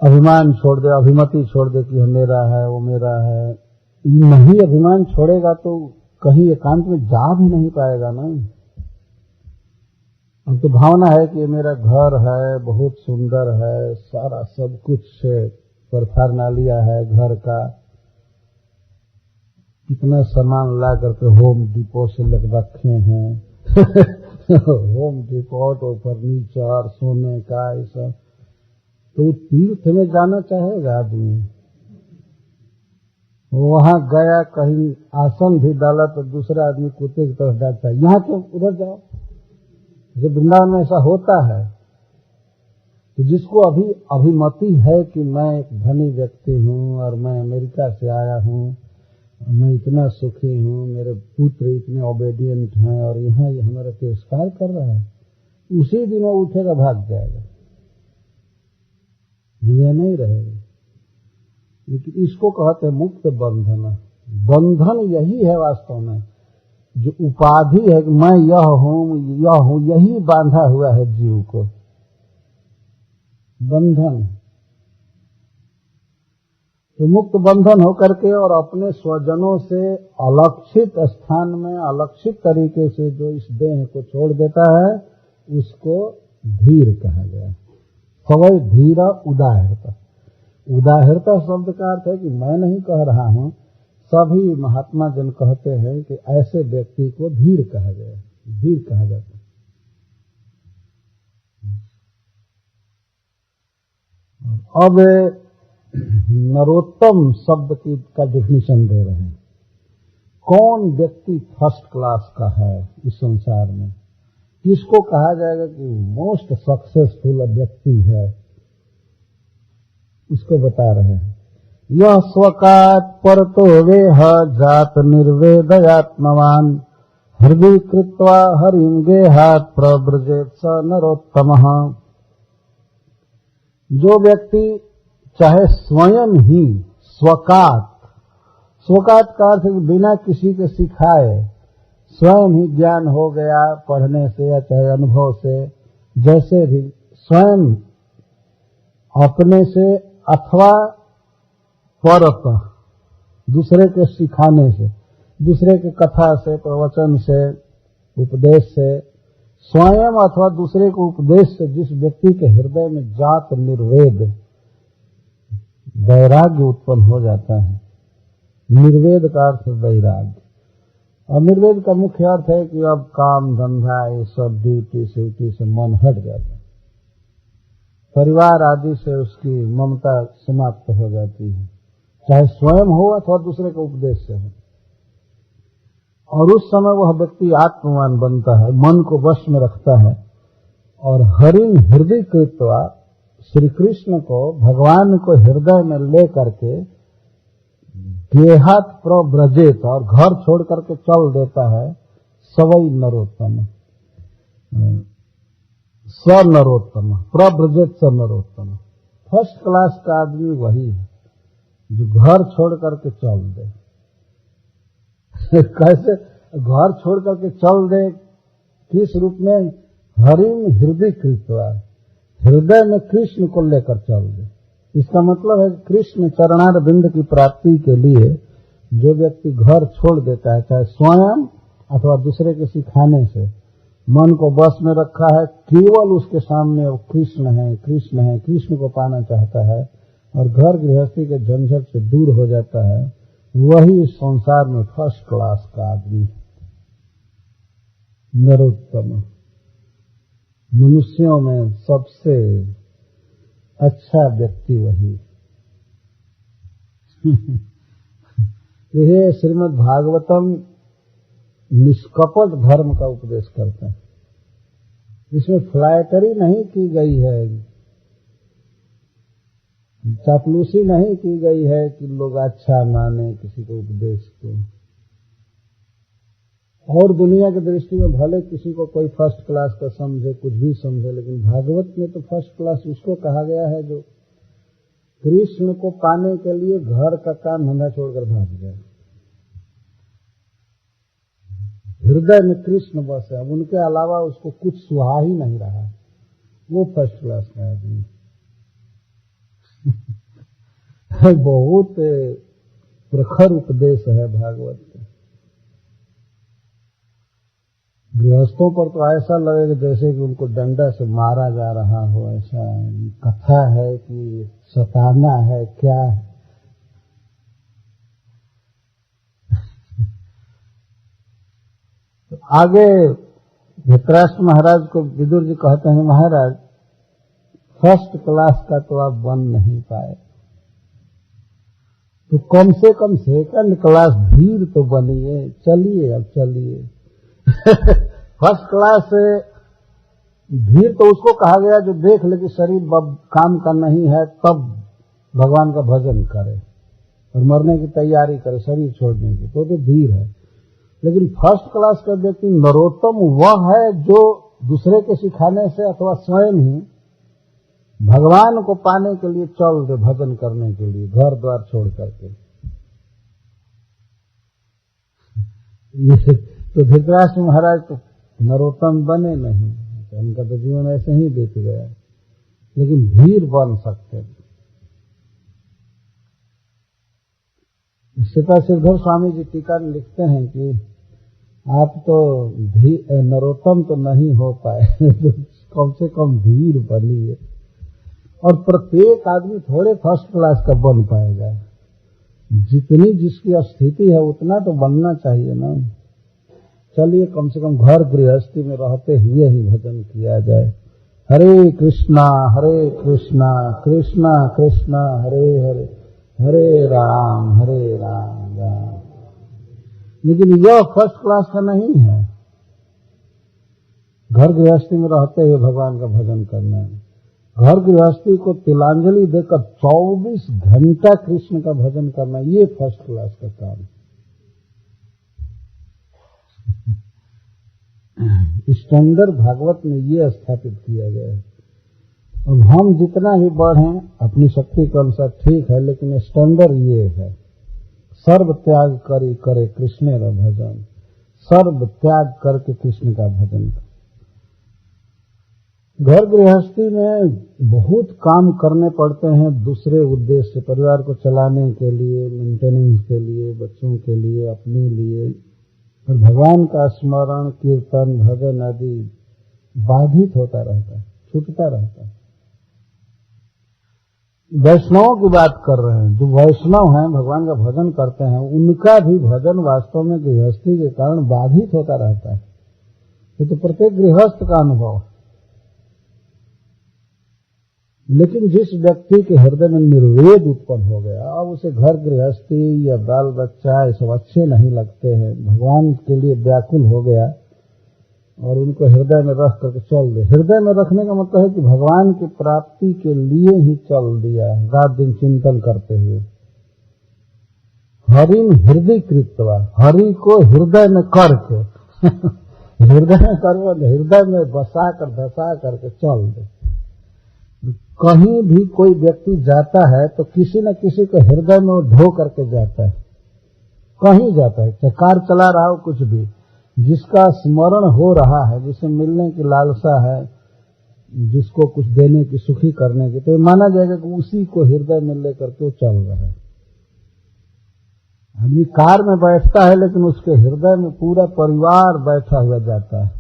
अभिमान छोड़ दे, अभिमति छोड़ दे कि मेरा है, वो मेरा है, नहीं अभिमान छोड़ेगा तो कहीं एकांत में जा भी नहीं पाएगा ना। अब तो भावना है कि ये मेरा घर है, बहुत सुंदर है, सारा सब कुछ से परफारनालिया है घर का, कितना सामान ला करके होम डिपो से रखे हैं होम डिपो और फर्नीचर, सोने का, ये सब। तो तीर्थ में जाना चाहेगा आदमी, वहां गया, कहीं आसन भी डाला तो दूसरा आदमी कुत्ते की तरफ डालता है, यहाँ क्यों, उधर जाओ। जब वृंदावन में ऐसा होता है तो जिसको अभी अभिमति है कि मैं एक धनी व्यक्ति हूँ और मैं अमेरिका से आया हूँ, मैं इतना सुखी हूँ, मेरे पुत्र इतने ओबेडिएंट हैं और यहाँ ये हमारा तिरस्कार कर रहा है, उसी दिन वो उठेगा, भाग जाएगा, यह नहीं रहेगा। लेकिन इसको कहते हैं मुक्त बंधन। बंधन यही है वास्तव में, जो उपाधि है कि मैं यह हूं, यही बांधा हुआ है जीव को, बंधन। तो मुक्त बंधन होकर के और अपने स्वजनों से अलक्षित स्थान में अलक्षित तरीके से जो इस देह को छोड़ देता है उसको धीर कहा गया। सवै धीरा उदाहरता। उदाहरता शब्द का अर्थ है कि मैं नहीं कह रहा हूं, सभी महात्मा जन कहते हैं कि ऐसे व्यक्ति को धीर कहा गया, धीर कहा जाता है। अब नरोत्तम शब्द का डेफिनेशन दे रहे हैं। कौन व्यक्ति फर्स्ट क्लास का है इस संसार में, किसको कहा जाएगा कि मोस्ट सक्सेसफुल व्यक्ति है, उसको बता रहे हैं। यह स्वकात परतो वेह जात निर्वेदयात्मवान हृदय कृत्वा हरिं गेहात् प्रव्रजेत स नरोत्तमः। जो व्यक्ति चाहे स्वयं ही स्वकात, स्वकात का अर्थ बिना किसी के सिखाए स्वयं ही ज्ञान हो गया पढ़ने से या चाहे अनुभव से, जैसे भी स्वयं अपने से अथवा परतः दूसरे के सिखाने से, दूसरे के कथा से, प्रवचन से, उपदेश से, स्वयं अथवा दूसरे को उपदेश से जिस व्यक्ति के हृदय में जात निर्वेद वैराग्य उत्पन्न हो जाता है। निर्वेद का अर्थ वैराग्य, और निर्वेद का मुख्य अर्थ है कि अब काम धंधा ये सब ड्यूटी से मन हट जाता है, परिवार आदि से उसकी ममता समाप्त हो जाती है, चाहे स्वयं हो अथवा दूसरे के उपदेश से हो। और उस समय वह व्यक्ति आत्मवान बनता है, मन को वश में रखता है, और हरिन हृदय कृत्वा श्री कृष्ण को, भगवान को हृदय में ले करके गेहात प्रव्रजेत, और घर छोड़ करके चल देता है सवई नरोत्तम, स्वनरोत्तम, प्रव्रजेत स नरोत्तम। फर्स्ट क्लास का आदमी वही है जो घर छोड़ करके चल दे। कैसे घर छोड़ करके चल दे? किस रूप में? हरिम हृदय कृत्वा, हृदय में कृष्ण को लेकर चल दे। इसका मतलब है कृष्ण चरणार बिंद की प्राप्ति के लिए जो व्यक्ति घर छोड़ देता है, चाहे स्वयं अथवा दूसरे के सिखाने से, मन को बस में रखा है, केवल उसके सामने वो कृष्ण है, कृष्ण है, कृष्ण को पाना चाहता है, और घर गृहस्थी के झंझट से दूर हो जाता है, वही इस संसार में फर्स्ट क्लास का आदमी, नरोत्तम, मनुष्यों में सबसे अच्छा व्यक्ति वही। यह श्रीमद् भागवतम निष्कपट धर्म का उपदेश करता है। इसमें फ्लैटरी नहीं की गई है, चापलूसी नहीं की गई है कि लोग अच्छा माने किसी को उपदेश को। और दुनिया की दृष्टि में भले किसी को कोई फर्स्ट क्लास का समझे, कुछ भी समझे, लेकिन भागवत में तो फर्स्ट क्लास उसको कहा गया है जो कृष्ण को पाने के लिए घर का काम धंधा छोड़कर भाग गया। हृदय में कृष्ण बस है, अब उनके अलावा उसको कुछ सुहा ही नहीं रहा, वो फर्स्ट क्लास का आदमी। बहुत प्रखर उपदेश है भागवत का। गृहस्थों पर तो ऐसा लगेगा जैसे कि उनको डंडा से मारा जा रहा हो, ऐसा कथा है कि सताना है क्या है। तो आगे धृतराष्ट्र महाराज को विदुर जी कहते हैं, महाराज फर्स्ट क्लास का तो आप बन नहीं पाए, तो कम से कम सेकंड क्लास धीर तो बनिए, चलिए अब चलिए। फर्स्ट क्लास धीर तो उसको कहा गया जो देख ले कि शरीर काम का नहीं है, तब भगवान का भजन करे और मरने की तैयारी करे शरीर छोड़ने की, तो धीर है। लेकिन फर्स्ट क्लास का व्यक्ति नरोत्तम वह है जो दूसरे के सिखाने से अथवा स्वयं ही भगवान को पाने के लिए चल दे, भजन करने के लिए घर द्वार छोड़ करके। तो धृतराष्ट्र महाराज तो नरोत्तम बने नहीं, तो उनका तो जीवन ऐसे ही बीत गया, लेकिन धीर बन सकते। सीता सिद्धर स्वामी जी टीका में लिखते हैं कि आप तो नरोत्तम तो नहीं हो पाए, तो कम से कम धीर बनिए। और प्रत्येक आदमी थोड़े फर्स्ट क्लास का बन पाएगा, जितनी जिसकी स्थिति है उतना तो बनना चाहिए ना। चलिए कम से कम घर गृहस्थी में रहते हुए ही भजन किया जाए। हरे कृष्णा कृष्णा कृष्णा हरे हरे, हरे राम राम। लेकिन यह फर्स्ट क्लास का नहीं है, घर गृहस्थी में रहते हुए भगवान का भजन करना है। घर गृहस्थी को तिलांजलि देकर 24 घंटा कृष्ण का भजन करना, ये फर्स्ट क्लास का काम है। स्टैंडर्ड भागवत में ये स्थापित किया गया है। अब हम जितना भी बढ़ें अपनी शक्ति के अनुसार ठीक है, लेकिन स्टैंडर्ड ये है, सर्व त्याग करे कृष्ण रा भजन, सर्व त्याग करके कृष्ण का भजन कर। घर गृहस्थी में बहुत काम करने पड़ते हैं दूसरे उद्देश्य, परिवार को चलाने के लिए, मेंटेनेंस के लिए, बच्चों के लिए, अपने लिए, और भगवान का स्मरण, कीर्तन, भजन आदि बाधित होता रहता है, छूटता रहता है। वैष्णवों की बात कर रहे हैं, जो वैष्णव हैं, भगवान का भजन करते हैं, उनका भी भजन वास्तव में गृहस्थी के कारण बाधित होता रहता है। ये तो प्रत्येक गृहस्थ का अनुभव है। लेकिन जिस व्यक्ति के हृदय में निर्वेद उत्पन्न हो गया, अब उसे घर गृहस्थी या बाल बच्चा ये सब अच्छे नहीं लगते हैं, भगवान के लिए व्याकुल हो गया और उनको हृदय में रख करके चल दे। हृदय में रखने का मतलब है कि भगवान की प्राप्ति के लिए ही चल दिया, रात दिन चिंतन करते हुए। हरिम हृदय कृत्वा, हरि को हृदय में करके हृदय में करके हृदय में बसा कर धसा करके चल दे। कहीं भी कोई व्यक्ति जाता है तो किसी न किसी को हृदय में वो ढो करके जाता है, कहीं जाता है, चाहे कार चला रहा हो, कुछ भी, जिसका स्मरण हो रहा है, जिसे मिलने की लालसा है, जिसको कुछ देने की, सुखी करने की, तो ये माना जाएगा कि उसी को हृदय में लेकर के वो चल रहा है। आदमी कार में बैठता है लेकिन उसके हृदय में पूरा परिवार बैठा हुआ जाता है।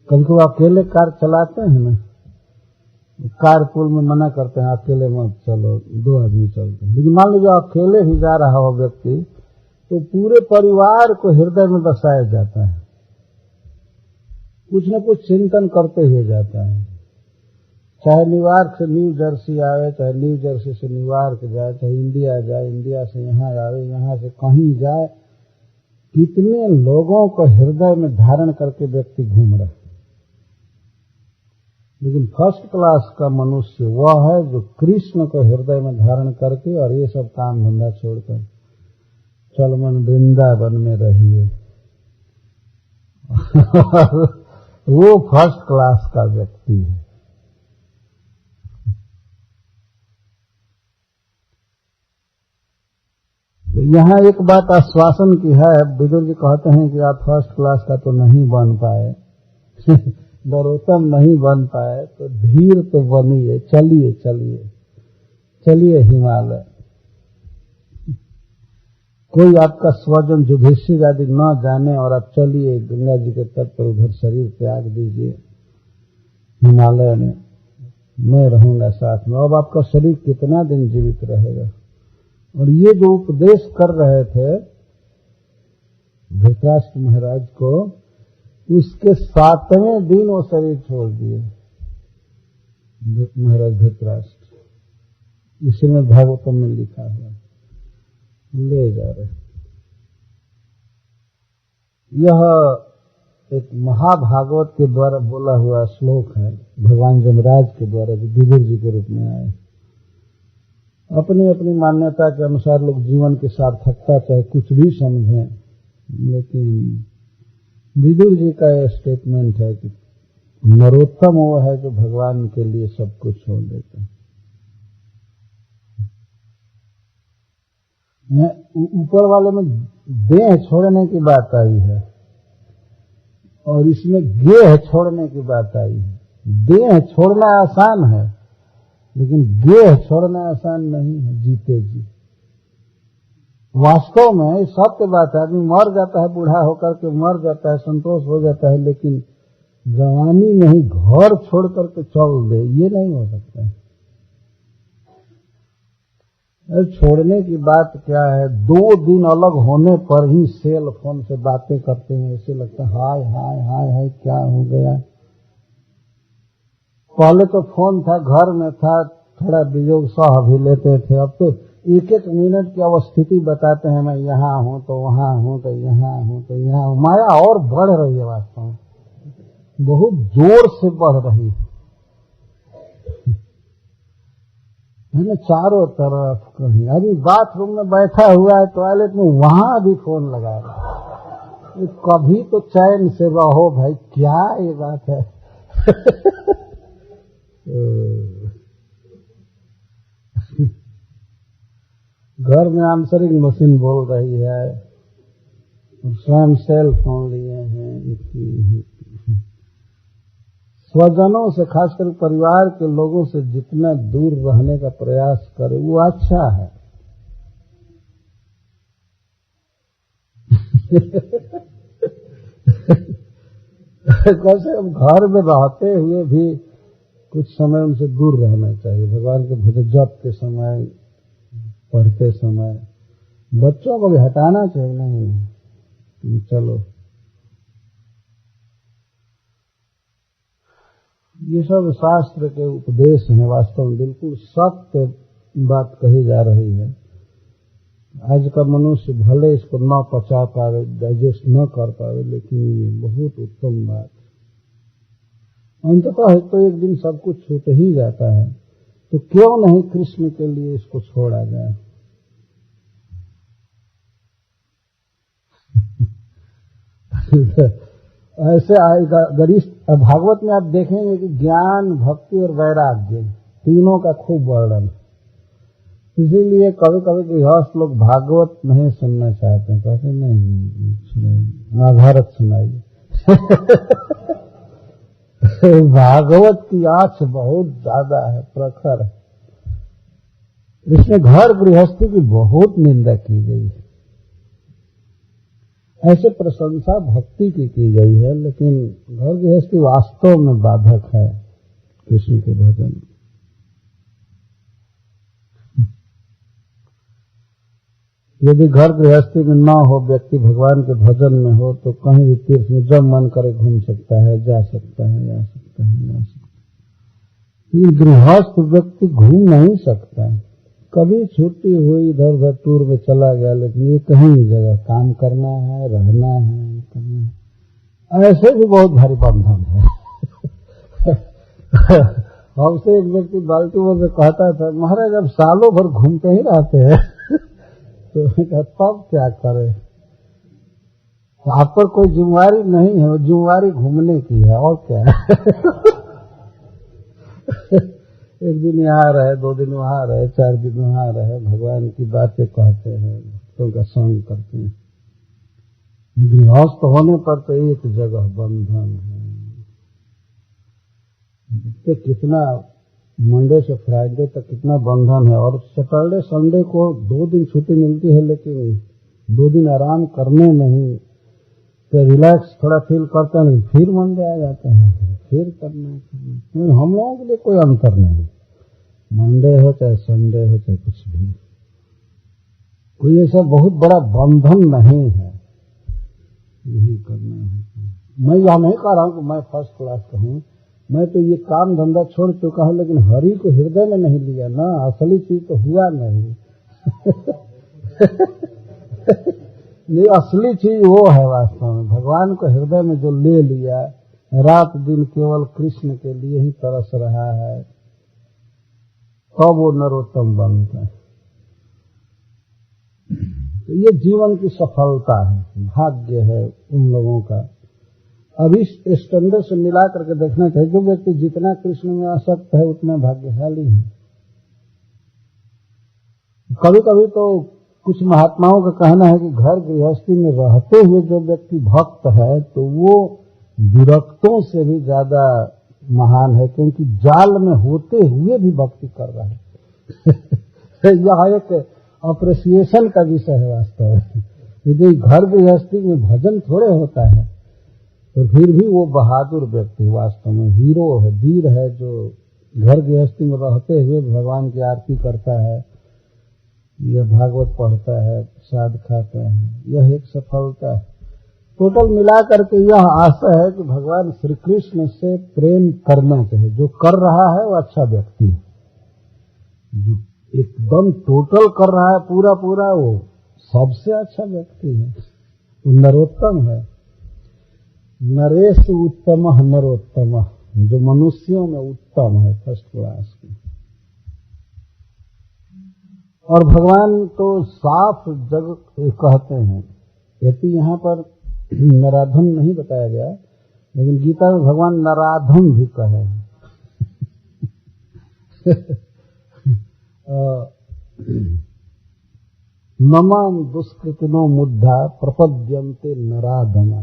कभी कभी अकेले कार चलाते हैं ना, कार पुल में मना करते हैं अकेले मत चलो, 2 आदमी चलते हैं। लेकिन मान लीजिए अकेले भी जा रहा हो व्यक्ति, तो पूरे परिवार को हृदय में बसाया जाता है, कुछ न कुछ चिंतन करते हुए जाता है। चाहे न्यूयॉर्क से न्यू जर्सी आवे, चाहे न्यू जर्सी से न्यूयॉर्क जाए, चाहे इंडिया जाए, इंडिया से यहाँ आवे, यहाँ से कहीं जाए, कितने लोगों को हृदय में धारण करके व्यक्ति घूम रहा है। लेकिन फर्स्ट क्लास का मनुष्य वह है जो कृष्ण को हृदय में धारण करके और ये सब काम धंधा छोड़कर चल मन वृंदावन में रहिए वो फर्स्ट क्लास का व्यक्ति है। यहाँ एक बात आश्वासन की है, विदुर जी कहते हैं कि आप फर्स्ट क्लास का तो नहीं बन पाए नरोत्तम नहीं बन पाए, तो धीर तो बनिए, चलिए चलिए चलिए हिमालय। कोई आपका स्वजन युधिष्ठिर आदि न जाने और आप चलिए गंगा जी के तट पर, उधर शरीर त्याग दीजिए हिमालय में, मैं रहूंगा साथ में। अब आपका शरीर कितना दिन जीवित रहेगा। और ये जो उपदेश कर रहे थे धृतराष्ट्र महाराज को, उसके 7वें दिन वो शरीर छोड़ दिए महाराज धृतराष्ट्र। इसी में भागवतम में लिखा हुआ, ले जा रहे। यह एक महाभागवत के द्वारा बोला हुआ श्लोक है, भगवान जमराज के द्वारा, जो विदुर जी के रूप में आए। अपनी अपनी मान्यता के अनुसार लोग जीवन की सार्थकता चाहे कुछ भी समझें, लेकिन विदुर जी का यह स्टेटमेंट है कि नरोत्तम वो है जो भगवान के लिए सब कुछ छोड़ देता है। ऊपर वाले में देह छोड़ने की बात आई है और इसमें गेह छोड़ने की बात आई है। देह छोड़ना आसान है लेकिन गेह छोड़ना आसान नहीं है, जीते जी। वास्तव में सत्य बात है, आदमी मर जाता है, बूढ़ा होकर के मर जाता है, संतोष हो जाता है, लेकिन जवानी में ही घर छोड़ करके चल दे, ये नहीं हो सकता है। छोड़ने की बात क्या है, 2 दिन अलग होने पर ही सेल फोन से बातें करते हैं, ऐसे लगता है हाय हाय हाय हाय क्या हो गया। पहले तो फोन था, घर में था, थोड़ा वियोग सह भी लेते थे, अब तो 1-1 मिनट की अवस्थिति बताते हैं, मैं यहाँ हूँ तो वहाँ हूँ तो यहाँ हूँ तो यहाँ हूँ। माया और बढ़ रही है, वास्तव में बहुत जोर से बढ़ रही है ना, चारों तरफ कहीं। अभी बाथरूम में बैठा हुआ है, टॉयलेट में, वहां भी फोन लगा रहा है। कभी तो चैन से रहो भाई, क्या ये बात है घर में आंसरिंग मशीन बोल रही है, और स्वयं सेल फोन लिए हैं। स्वजनों से, खासकर परिवार के लोगों से जितना दूर रहने का प्रयास करे वो अच्छा है। कैसे हम घर में रहते हुए भी कुछ समय उनसे दूर रहना चाहिए। भगवान के भजन जप के समय, पढ़ते समय बच्चों को भी हटाना चाहिए। नहीं चलो, ये सब शास्त्र के उपदेश हैं, वास्तव में बिल्कुल सत्य बात कही जा रही है। आज का मनुष्य भले इसको न पचा पावे, डाइजेस्ट न कर पावे, लेकिन ये बहुत उत्तम बात है। अंततः तो एक दिन सब कुछ छूट ही जाता है, तो क्यों नहीं कृष्ण के लिए इसको छोड़ा जाए। ऐसे आएगा गरिष्ठ। भागवत में आप देखेंगे कि ज्ञान, भक्ति और वैराग्य तीनों का खूब वर्णन। इसीलिए कभी कभी गृहस्थ लोग भागवत नहीं सुनना चाहते, कहते नहीं सुनाइए, महाभारत सुनाइए। भागवत की आँच बहुत ज्यादा है, प्रखर है। इसमें घर गृहस्थी की बहुत निंदा की गई है। ऐसे प्रशंसा भक्ति की गई है, लेकिन घर गृहस्थी वास्तव में बाधक है कृष्ण के भजन। यदि घर गृहस्थी में न हो, व्यक्ति भगवान के भजन में हो, तो कहीं भी तीर्थ में जब मन करे घूम सकता है, जा सकता है, आ सकता है, जा सकता है। गृहस्थ व्यक्ति घूम नहीं सकता। कभी छुट्टी हुई, इधर उधर टूर में चला गया, लेकिन ये कहीं जगह काम करना है, रहना है, करना है। ऐसे भी बहुत भारी बंधन है। हमसे एक व्यक्ति बाल्टीमोर में कहता था, महाराज अब सालों भर घूमते ही रहते हैं। तो तब क्या करे, आप पर कोई जिम्मेवारी नहीं है, जिम्मेवारी घूमने की है, और क्या है। एक दिन यहाँ रहे, 2 दिन वहाँ रहे, 4 दिन वहाँ रहे, भगवान की बातें कहते हैं, भक्तों का संग करते हैं। गृहस्थ होने पर तो एक जगह बंधन है। कितना मंडे से फ्राइडे तक कितना बंधन है, और सैटरडे संडे को 2 दिन छुट्टी मिलती है, लेकिन 2 दिन आराम करने में ही तो रिलैक्स थोड़ा फील करते हैं, फिर मंडे आ जाता है, फिर करना। हम लोगों के लिए कोई अंतर नहीं, मंडे हो चाहे संडे हो चाहे कुछ भी, कोई ऐसा बहुत बड़ा बंधन नहीं है। यही करना है। मैं यह नहीं कह रहा हूं कि मैं फर्स्ट क्लास का हूं, मैं तो ये काम धंधा छोड़ चुका हूं, लेकिन हरि को हृदय में नहीं लिया ना, असली चीज तो हुआ नहीं। ये असली चीज वो है वास्तव में, भगवान को हृदय में जो ले लिया, रात दिन केवल कृष्ण के लिए ही तरस रहा है, तब वो नरोत्तम बनता है। तो ये जीवन की सफलता है, भाग्य है उन लोगों का। अब इस स्टैंडर्ड से मिला करके देखना चाहिए, जो व्यक्ति जितना कृष्ण में आसक्त है उतना भाग्यशाली है। कभी कभी तो कुछ महात्माओं का कहना है कि घर गृहस्थी में रहते हुए जो व्यक्ति भक्त है, तो वो विरक्तों से भी ज्यादा महान है, क्योंकि जाल में होते हुए भी भक्ति कर रहा है। यह एक अप्रिसिएशन का विषय है वास्तव में। यदि घर गृहस्थी में भजन थोड़े होता है, तो फिर भी वो बहादुर व्यक्ति वास्तव में हीरो है, वीर है, जो घर गृहस्थी में रहते हुए भगवान की आरती करता है, यह भागवत पढ़ता है, प्रसाद खाता है। यह एक सफलता है। टोटल मिला करके यह आशा है कि भगवान श्री कृष्ण से प्रेम करना चाहिए। जो कर रहा है वो अच्छा व्यक्ति है, जो एकदम टोटल कर रहा है पूरा पूरा, वो सबसे अच्छा व्यक्ति है, वो नरोत्तम है। नरेश उत्तम नरोत्तम, जो मनुष्यों में उत्तम है, फर्स्ट क्लास की। और भगवान तो साफ जग कहते हैं, यदि यहाँ पर नराधम नहीं बताया गया, लेकिन गीता में भगवान नराधम भी कहे हैं। नमाम दुष्कृतिनो मुद्धा प्रपद्यन्ते नराधमा।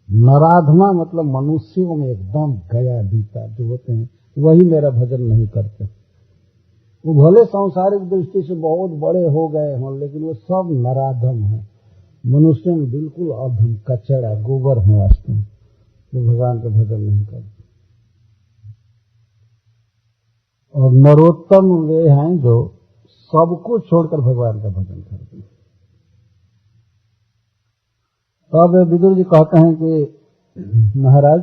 नराधमा मतलब मनुष्यों में एकदम गया बीता जो होते हैं, वही मेरा भजन नहीं करते। वो भले सांसारिक दृष्टि से बहुत बड़े हो गए हों, लेकिन वो सब नराधम है, मनुष्य में बिल्कुल अधम कचड़ा गोबर है वास्तव में, वो भगवान का भजन नहीं करते। और नरोत्तम वे हैं जो सबको छोड़कर भगवान का भजन करते हैं। तो अब विदुर जी कहते हैं कि महाराज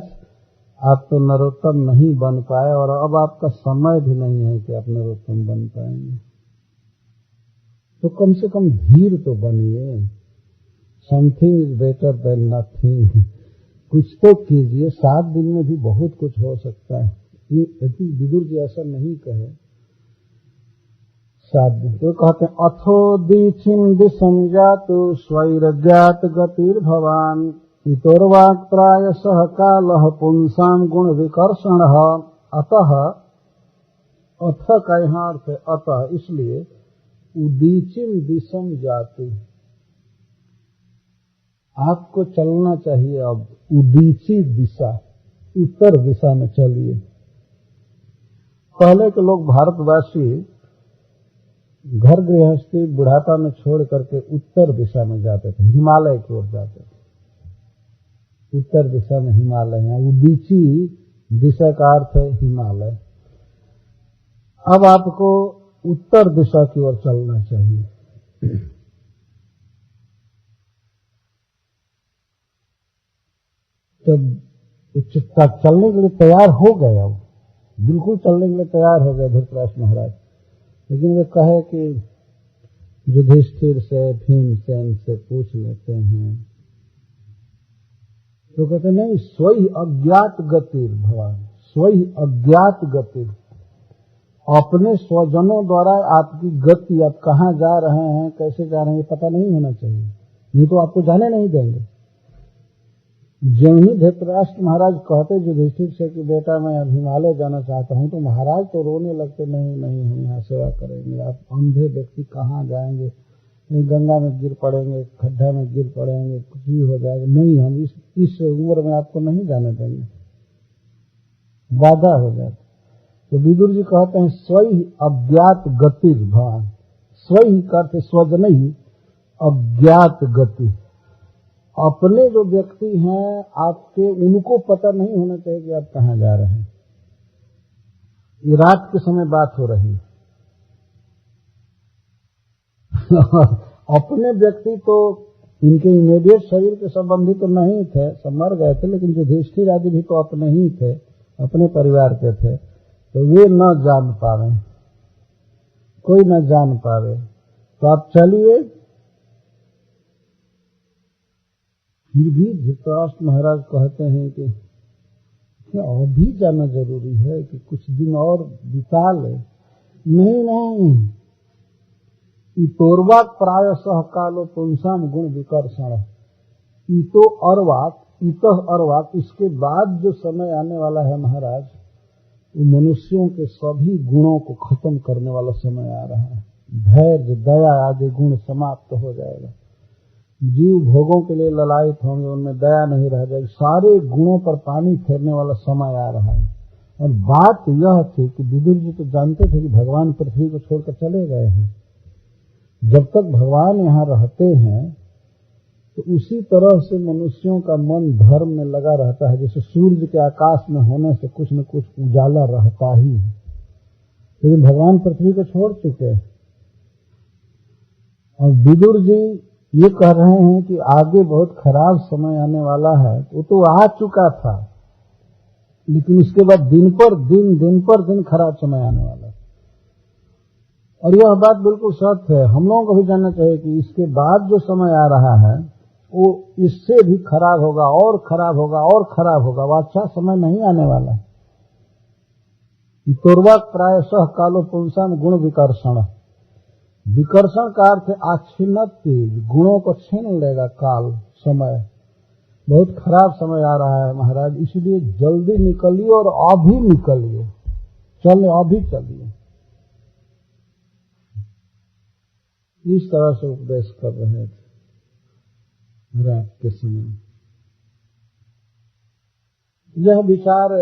आप तो नरोत्तम नहीं बन पाए और अब आपका समय भी नहीं है कि आप नरोत्तम बन पाएंगे, तो कम से कम धीर तो बनिए। Something is better than nothing, कुछ तो कीजिए, 7 दिन में भी बहुत कुछ हो सकता है। ये यदि विदुर जी ऐसा नहीं कहे 7 दिन, तो कहते हैं अथो दीक्षिण दिशम जातु स्वैरज्ञात गतिर्भवान इतोर्वाक् प्रायशः कालः पुंसाम गुण विकर्षण। अतः अथ का यहाँ अर्थ है अतः, इसलिए उदीचिम दिशम जातु, आपको चलना चाहिए अब उदीची दिशा, उत्तर दिशा में चलिए। पहले के लोग भारतवासी घर गृहस्थी बुढ़ापा में छोड़ करके उत्तर दिशा में जाते थे, हिमालय की ओर जाते थे। उत्तर दिशा में हिमालय है, उदीची दिशा का अर्थ है हिमालय। अब आपको उत्तर दिशा की ओर चलना चाहिए। तब चलने के लिए तैयार हो गए, अब बिल्कुल चलने के लिए तैयार हो गए धृतराष्ट्र महाराज। लेकिन वे कहे कि युधिष्ठिर से भीमसेन से पूछ लेते हैं, तो कहते नहीं, स्वयं अज्ञात गति भगवान, स्वयं अज्ञात गति, अपने स्वजनों द्वारा आपकी गति, आप कहाँ जा रहे हैं, कैसे जा रहे हैं, ये पता नहीं होना चाहिए, नहीं तो आपको जाने नहीं देंगे। जो ही धृतराष्ट्र महाराज कहते युधिष्ठिर से कि बेटा मैं अब हिमालय जाना चाहता हूँ, तो महाराज तो रोने लगते, नहीं नहीं हम यहाँ सेवा करेंगे, आप अंधे व्यक्ति कहाँ जाएंगे, गंगा में गिर पड़ेंगे, खड्डा में गिर पड़ेंगे, कुछ भी हो जाएगा, नहीं हम इस उम्र में आपको नहीं जाने देंगे, बाधा हो जाती। तो विदुर जी कहते हैं स्वयं अज्ञात गति भगवान, स्वयं करते स्वजन ही अज्ञात गति, अपने जो व्यक्ति हैं आपके, उनको पता नहीं होना चाहिए कि आप कहाँ जा रहे हैं। ये रात के समय बात हो रही है। अपने व्यक्ति तो इनके इमीडिएट शरीर के संबंधी तो नहीं थे, सब मर गए थे, लेकिन युधिष्ठिर आदि भी तो अपने ही थे, अपने परिवार के थे, तो वे न जान पावे, कोई न जान पावे। तो आप चलिए। फिर भी धृतराष्ट्र महाराज कहते हैं कि क्या अभी जाना जरूरी है कि कुछ दिन और बिता ले? नहीं नहीं, इतोर्वाक प्रायशः कालो पुंसाम गुण विकर्षण, इतो अर्वाक, इतः अर्वाक, इसके बाद जो समय आने वाला है महाराज, वो मनुष्यों के सभी गुणों को खत्म करने वाला समय आ रहा है। धैर्य दया आदि गुण समाप्त हो जाएगा, जीव भोगों के लिए ललायित होंगे, उनमें दया नहीं रह जाएगी, सारे गुणों पर पानी फेरने वाला समय आ रहा है। और बात यह थी कि विदुर जी तो जानते थे कि भगवान पृथ्वी को छोड़कर चले गए हैं, जब तक भगवान यहाँ रहते हैं तो उसी तरह से मनुष्यों का मन धर्म में लगा रहता है, जैसे सूर्य के आकाश में होने से कुछ न कुछ उजाला रहता ही है। लेकिन भगवान पृथ्वी को छोड़ चुके हैं और विदुर जी ये कह रहे हैं कि आगे बहुत खराब समय आने वाला है। वो तो आ चुका था, लेकिन उसके बाद दिन पर दिन खराब समय आने वाला है। और यह बात बिल्कुल सत्य है, हम लोगों को भी जानना चाहिए कि इसके बाद जो समय आ रहा है वो इससे भी खराब होगा और खराब होगा और खराब होगा, वो अच्छा समय नहीं आने वाला है। इतोर्वाक प्रायशः कालो पुंसाम गुण विकर्षण, विकर्षण का अर्थ आच्छिन्नति, गुणों को छीन लेगा काल, समय, बहुत खराब समय आ रहा है महाराज, इसलिए जल्दी निकलिए और अभी निकलिए, चले अभी चलिए। इस तरह से उपदेश कर रहे थे रात के समय। यह विचार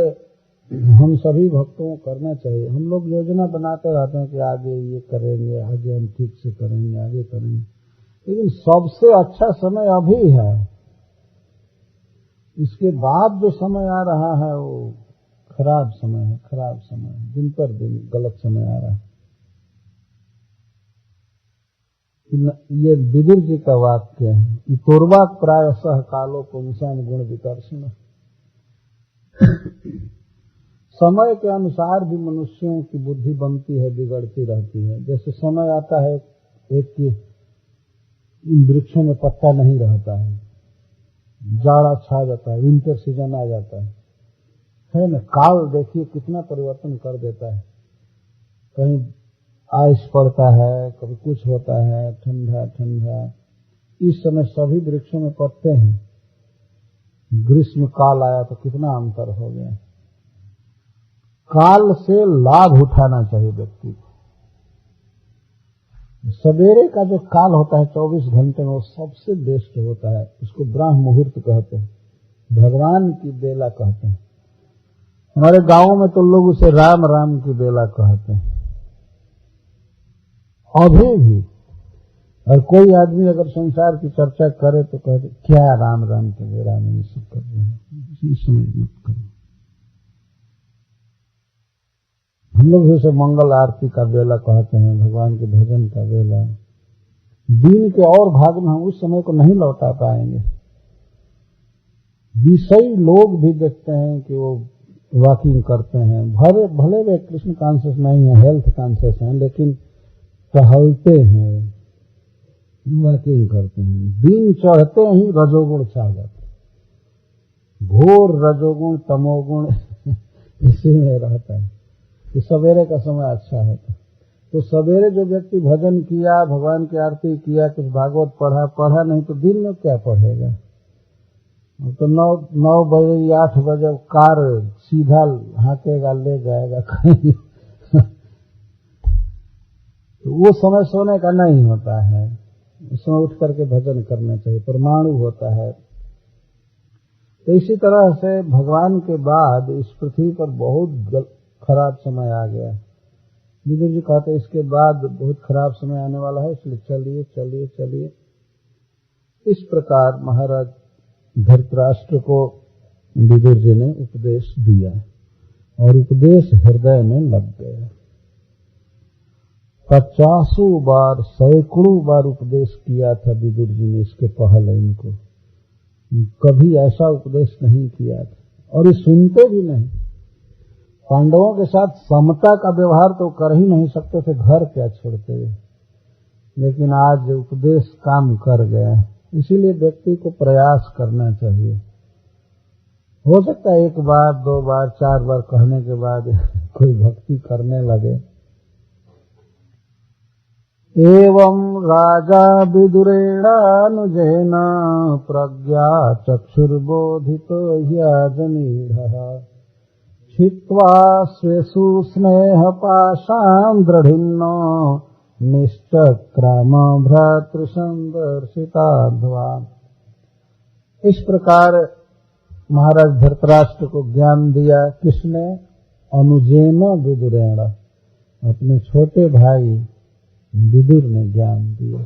हम सभी भक्तों को करना चाहिए। हम लोग योजना बनाते रहते हैं कि आगे ये करेंगे, आगे हम ठीक से करेंगे, आगे करेंगे, लेकिन सबसे अच्छा समय अभी है। इसके बाद जो समय आ रहा है वो खराब समय है, खराब समय है, दिन पर दिन गलत समय आ रहा है। ये विदुर जी का वाक्य है, इतोर्वा प्रायशः कालो पुंसाम गुण विकर्षण। समय के अनुसार भी मनुष्यों की बुद्धि बनती है, बिगड़ती रहती है। जैसे समय आता है एक कि इन वृक्षों में पत्ता नहीं रहता है, जाड़ा छा जाता है, विंटर सीजन आ जाता है ना। काल देखिए कितना परिवर्तन कर देता है, कहीं आइस पड़ता है, कभी कुछ होता है, ठंडा ठंडा। इस समय सभी वृक्षों में पत्ते हैं। ग्रीष्म काल आया तो कितना अंतर हो गया। काल से लाभ उठाना चाहिए व्यक्ति को। सवेरे का जो काल होता है 24 घंटे में, वो सबसे बेस्ट होता है। उसको ब्रह्म मुहूर्त कहते हैं, भगवान की बेला कहते हैं। हमारे गांव में तो लोग उसे राम राम की बेला कहते हैं अभी भी। और कोई आदमी अगर संसार की चर्चा करे तो कहते क्या राम राम के बेला में ये सब कर रहे हैं, इसी समय मत करो। हम लोग जैसे मंगल आरती का बेला कहते हैं, भगवान के भजन का बेला। दिन के और भाग में हम उस समय को नहीं लौटा पाएंगे। विषयी लोग भी देखते हैं कि वो वॉकिंग करते हैं, भले वे कृष्ण कॉन्शियस नहीं है, हेल्थ कॉन्शियस हैं, लेकिन टहलते हैं, वॉकिंग करते हैं। दिन चढ़ते ही रजोगुण छा जाता है, घोर रजोगुण तमोगुण इसी में रहता है। तो सवेरे का समय अच्छा होता है। तो सवेरे जो व्यक्ति भजन किया, भगवान की आरती किया, कुछ भागवत पढ़ा नहीं तो दिन में क्या पढ़ेगा। तो 9 बजे या 8 बजे कार सीधा हाकेगा, ले जाएगा कहीं तो वो समय सोने का नहीं होता है। उसमें उठ करके भजन करना चाहिए, परमाणु होता है। तो इसी तरह से भगवान के बाद इस पृथ्वी पर बहुत खराब समय आ गया। विदुर जी कहते हैं इसके बाद बहुत खराब समय आने वाला है, इसलिए चलिए चलिए चलिए। इस प्रकार महाराज धृतराष्ट्र को विदुर जी ने उपदेश दिया और उपदेश हृदय में लग गया। 50 बार, सैकड़ों बार उपदेश किया था विदुर जी ने इसके पहले इनको। कभी ऐसा उपदेश नहीं किया था और ये सुनते भी नहीं। पांडवों के साथ समता का व्यवहार तो कर ही नहीं सकते थे, घर क्या छोड़ते हुए। लेकिन आज उपदेश काम कर गया है। इसीलिए व्यक्ति को प्रयास करना चाहिए। हो सकता है 1 बार 2 बार 4 बार कहने के बाद कोई भक्ति करने लगे। एवं राजा विदुरेणानुजेन प्रज्ञा चक्षुर्बोधितो ह्यजनीढः छित्त्वा स्वेषु स्नेहपाशां दृढिन्नो निश्चक्राम भ्रातृसंदर्शिताध्वा। इस प्रकार महाराज धृतराष्ट्र को ज्ञान दिया। किसने? अनुजेन विदुरेण, अपने छोटे भाई विदुर ने ज्ञान दिया।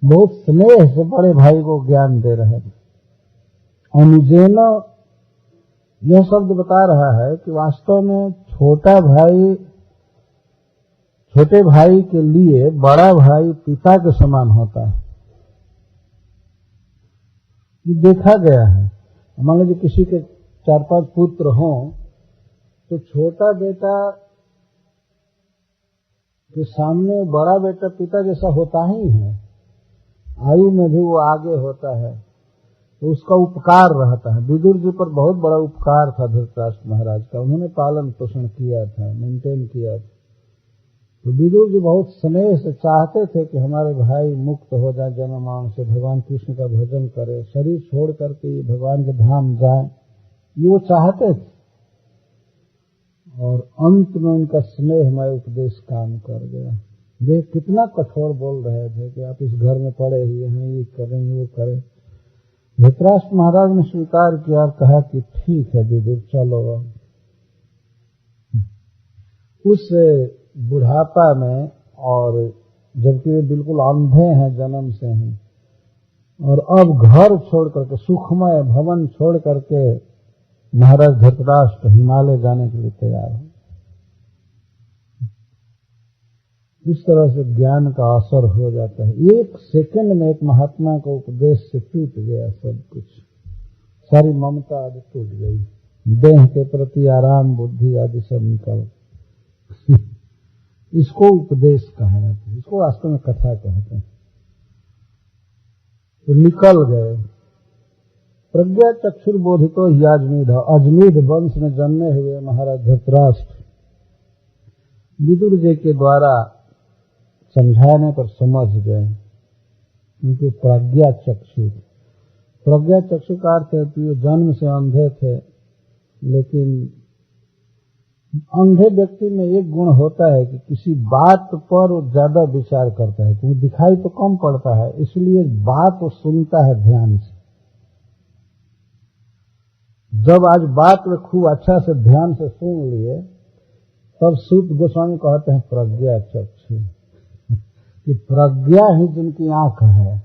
बहुत स्नेह से बड़े भाई को ज्ञान दे रहे थे। अनुजेन यह शब्द बता रहा है कि वास्तव में छोटे भाई के लिए बड़ा भाई पिता के समान होता है। ये देखा गया है। मान लीजिए किसी के 4-5 पुत्र हों तो छोटा बेटा के सामने बड़ा बेटा पिता जैसा होता ही है। आयु में भी वो आगे होता है, तो उसका उपकार रहता है। विदुर जी पर बहुत बड़ा उपकार था धृतराष्ट्र महाराज का। उन्होंने पालन पोषण किया था, मेंटेन किया था। तो विदुर जी बहुत स्नेह से चाहते थे कि हमारे भाई मुक्त हो जाए जन्म मरण से, भगवान कृष्ण का भजन करे, शरीर छोड़ करके भगवान के धाम जाए, ये वो चाहते थे। और अंत में उनका स्नेहमय उपदेश काम कर गया। वे कितना कठोर बोल रहे थे कि आप इस घर में पड़े हुए हैं, ये करें वो करें। धृतराष्ट्र महाराज ने स्वीकार किया और कहा कि ठीक है विदुर, चलो। उस बुढ़ापा में, और जबकि वे बिल्कुल अंधे हैं जन्म से ही, और अब घर छोड़ करके, सुखमय भवन छोड़ करके महाराज धृतराष्ट्र हिमालय जाने के लिए तैयार हो। इस तरह से ज्ञान का असर हो जाता है। एक सेकंड में एक महात्मा को उपदेश से टूट गया सब कुछ, सारी ममता आदि टूट गई, देह के प्रति आराम, बुद्धि आदि सब निकल। इसको उपदेश कहा जाता है, इसको वास्तव में कथा कहते हैं। तो निकल गए। प्रज्ञा चक्षुर्बोधितो ही अजमीढ़ वंश में जन्मे हुए महाराज धृतराष्ट्र विदुर जी के द्वारा समझाने पर समझ गए। उनके प्रज्ञा चक्षु का अर्थ है कि जन्म से अंधे थे, लेकिन अंधे व्यक्ति में एक गुण होता है कि किसी बात पर वो ज्यादा विचार करता है, क्योंकि दिखाई तो कम पड़ता है, इसलिए बात वो सुनता है ध्यान से। जब आज बात में खूब अच्छा से ध्यान से सुन लिए, तब सूत गोस्वामी कहते हैं प्रज्ञा चक्षु, कि प्रज्ञा ही जिनकी आंख है।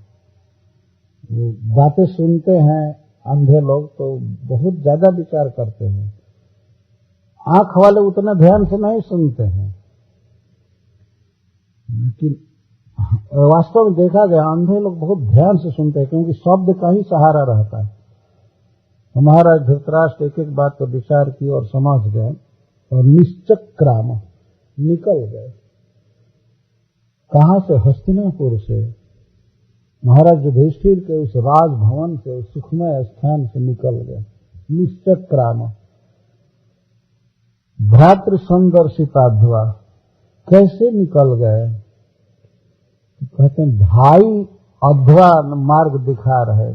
वो बातें सुनते हैं अंधे लोग तो बहुत ज्यादा विचार करते हैं, आंख वाले उतना ध्यान से नहीं सुनते हैं। लेकिन वास्तव में देखा गया अंधे लोग बहुत ध्यान से सुनते हैं, क्योंकि शब्द का ही सहारा रहता है। तो महाराज धृतराष्ट्र एक एक बात पर विचार की और समझ गए, और निश्चक्राम निकल गए। कहां से? हस्तिनापुर से, महाराज युधिष्ठिर के उस राजभवन से, उस सुखमय स्थान से निकल गए। निश्चक्राम भ्रातृ संदर्शिताध्वा, कैसे निकल गए? कहते हैं भाई अध्वा मार्ग दिखा रहे थे,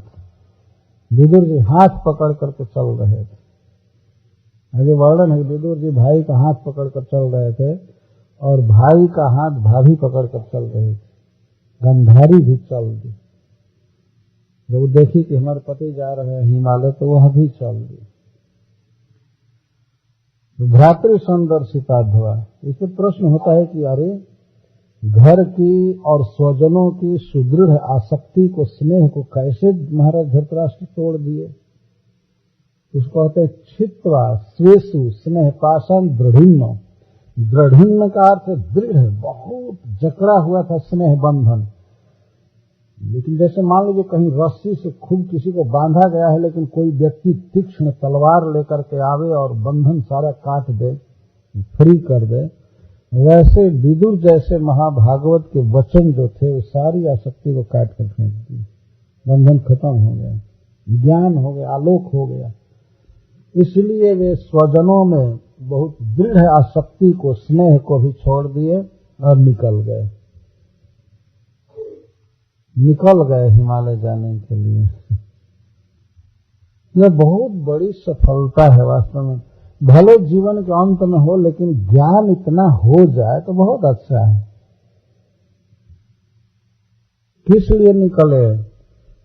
विदुर जी हाथ पकड़ करके चल रहे थे। आगे वर्णन है, विदुर जी भाई का हाथ पकड़ कर चल रहे थे, और भाई का हाथ भाभी पकड़ कर चल रहे थे। गंधारी भी चल दी, जब देखी कि हमारे पति जा रहे हैं हिमालय, तो वह भी चल दी। भ्रातृ संदर्शिताध्वा, इससे प्रश्न होता है कि अरे घर की और स्वजनों की सुदृढ़ आसक्ति को, स्नेह को कैसे महाराज धृतराष्ट्र तोड़ दिए? उसको कहते हैं छित्वा स्वेसु स्नेह पाषाण दृढ़िन्न। दृढ़िन्न का अर्थ दृढ़, बहुत जकड़ा हुआ था स्नेह बंधन। लेकिन जैसे मान लीजिए कहीं रस्सी से खूब किसी को बांधा गया है, लेकिन कोई व्यक्ति तीक्ष्ण तलवार लेकर के आवे और बंधन सारा काट दे, फ्री कर दे, वैसे विदुर जैसे महाभागवत के वचन जो थे, वो सारी आसक्ति को काट कर फेंक दिए। बंधन खत्म हो गया, ज्ञान हो गया, आलोक हो गया। इसलिए वे स्वजनों में बहुत दृढ़ आसक्ति को, स्नेह को भी छोड़ दिए और निकल गए हिमालय जाने के लिए। यह बहुत बड़ी सफलता है वास्तव में। भले जीवन के अंत में हो, लेकिन ज्ञान इतना हो जाए तो बहुत अच्छा है। किस लिए निकले?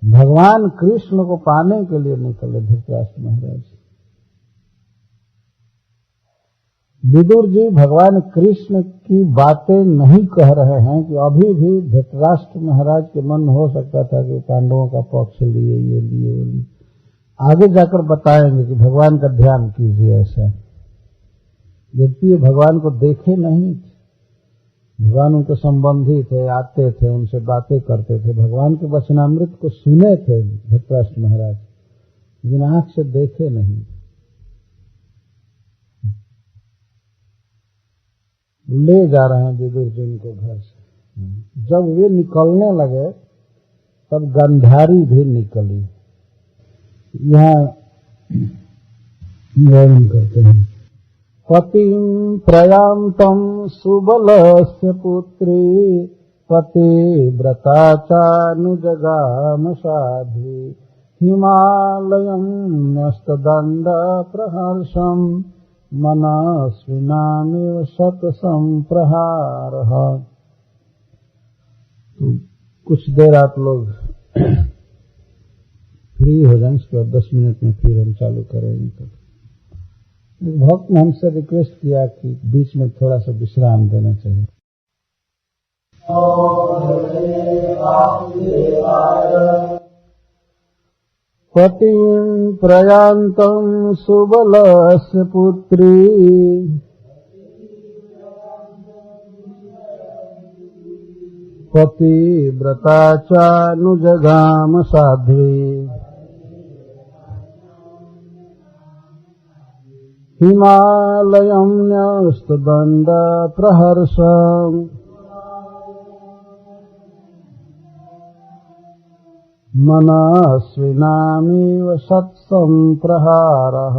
भगवान कृष्ण को पाने के लिए निकले धृतराष्ट्र महाराज। विदुर जी भगवान कृष्ण की बातें नहीं कह रहे हैं कि अभी भी धृतराष्ट्र महाराज के मन में हो सकता था कि पांडवों का पक्ष लिए, ये लिए, वो लिए। आगे जाकर बताएंगे कि भगवान का ध्यान कीजिए ऐसा। जबकि ये भगवान को देखे नहीं थे, भगवान उनके संबंधी थे, आते थे, उनसे बातें करते थे, भगवान के वचनामृत को सुने थे धृतराष्ट्र महाराज, लेकिन आंख से देखे नहीं। ले जा रहे हैं विदुर जी उनको घर से। जब वे निकलने लगे तब गंधारी भी निकली। यहाँ वर्णन करते हैं, पतिं प्रयान्तं सुबलस्य पुत्री पतिव्रता चानुजगाम साधु हिमालयं न्यस्तदण्ड प्रहर्षम् मनस्विनामिव शतसंप्रहारः। तो कुछ देर आप लोग फ्री हो जाएं, इसके बाद 10 मिनट में फिर हम चालू करेंगे। तो भक्त ने हमसे रिक्वेस्ट किया कि बीच में थोड़ा सा विश्राम देना चाहिए। पतिं प्रयान्तं सुबलस्य पुत्री पतिव्रता चानुजगाम साध्वी हिमालयं न्यस्तदण्ड प्रहर्षम् मनस्विनामिव सत्संप्रहारः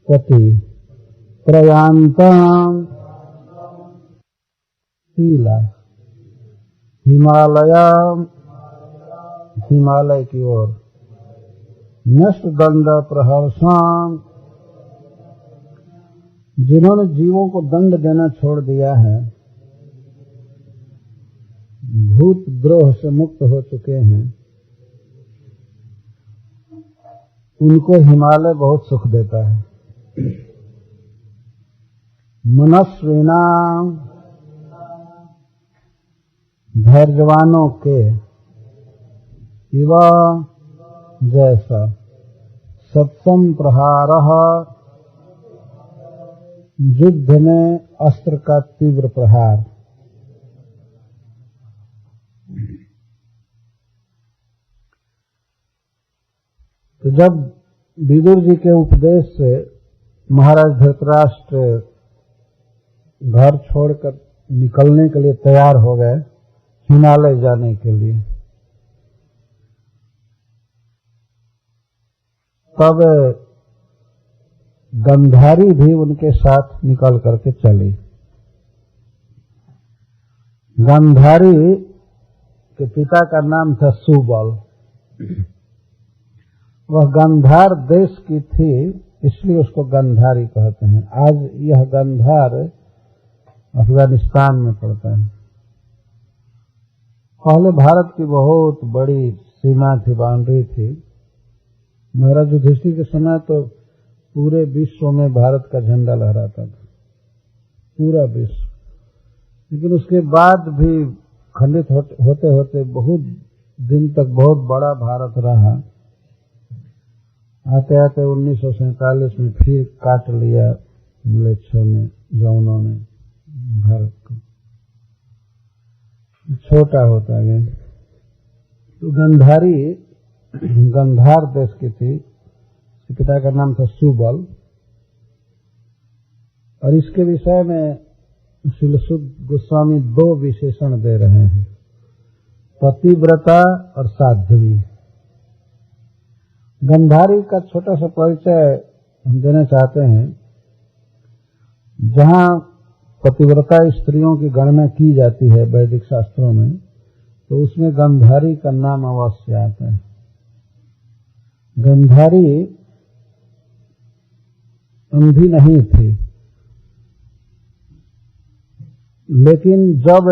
पति प्रयान्तं शीला हिमालय की ओर न्यस्त दंड प्रहर्षां जिन्होंने जीवों को दंड देना छोड़ दिया है, भूत द्रोह से मुक्त हो चुके हैं, उनको हिमालय बहुत सुख देता है। मनस्विनां धैर्यवानों के इवा जैसा सत्संप्रहारः युद्ध में अस्त्र का तीव्र प्रहार। तो जब विदुर जी के उपदेश से महाराज धृतराष्ट्र घर छोड़कर निकलने के लिए तैयार हो गए हिमालय जाने के लिए, तब गंधारी भी उनके साथ निकल करके चली। गंधारी के पिता का नाम था सुबल। वह गंधार देश की थी, इसलिए उसको गंधारी कहते हैं। आज यह गंधार अफगानिस्तान में पड़ता है। पहले भारत की बहुत बड़ी सीमा थी, बाउंड्री थी। महाराज युधिष्ठिर के समय तो पूरे विश्व में भारत का झंडा लहराता था, पूरा विश्व। लेकिन उसके बाद भी खंडित होते होते बहुत दिन तक बहुत बड़ा भारत रहा। आते आते 1947 में फिर काट लिया म्लेच्छों ने, जौनों ने भारत को, छोटा होता गया। तो गंधारी गंधार देश की थी, पिता का नाम था सुबल। और इसके विषय में श्रील सुद गोस्वामी 2 विशेषण दे रहे हैं, पतिव्रता और साध्वी। गंधारी का छोटा सा परिचय हम देना चाहते हैं। जहां पतिव्रता स्त्रियों की गणना की जाती है वैदिक शास्त्रों में, तो उसमें गंधारी का नाम अवश्य आता है। गंधारी अंधी नहीं थी, लेकिन जब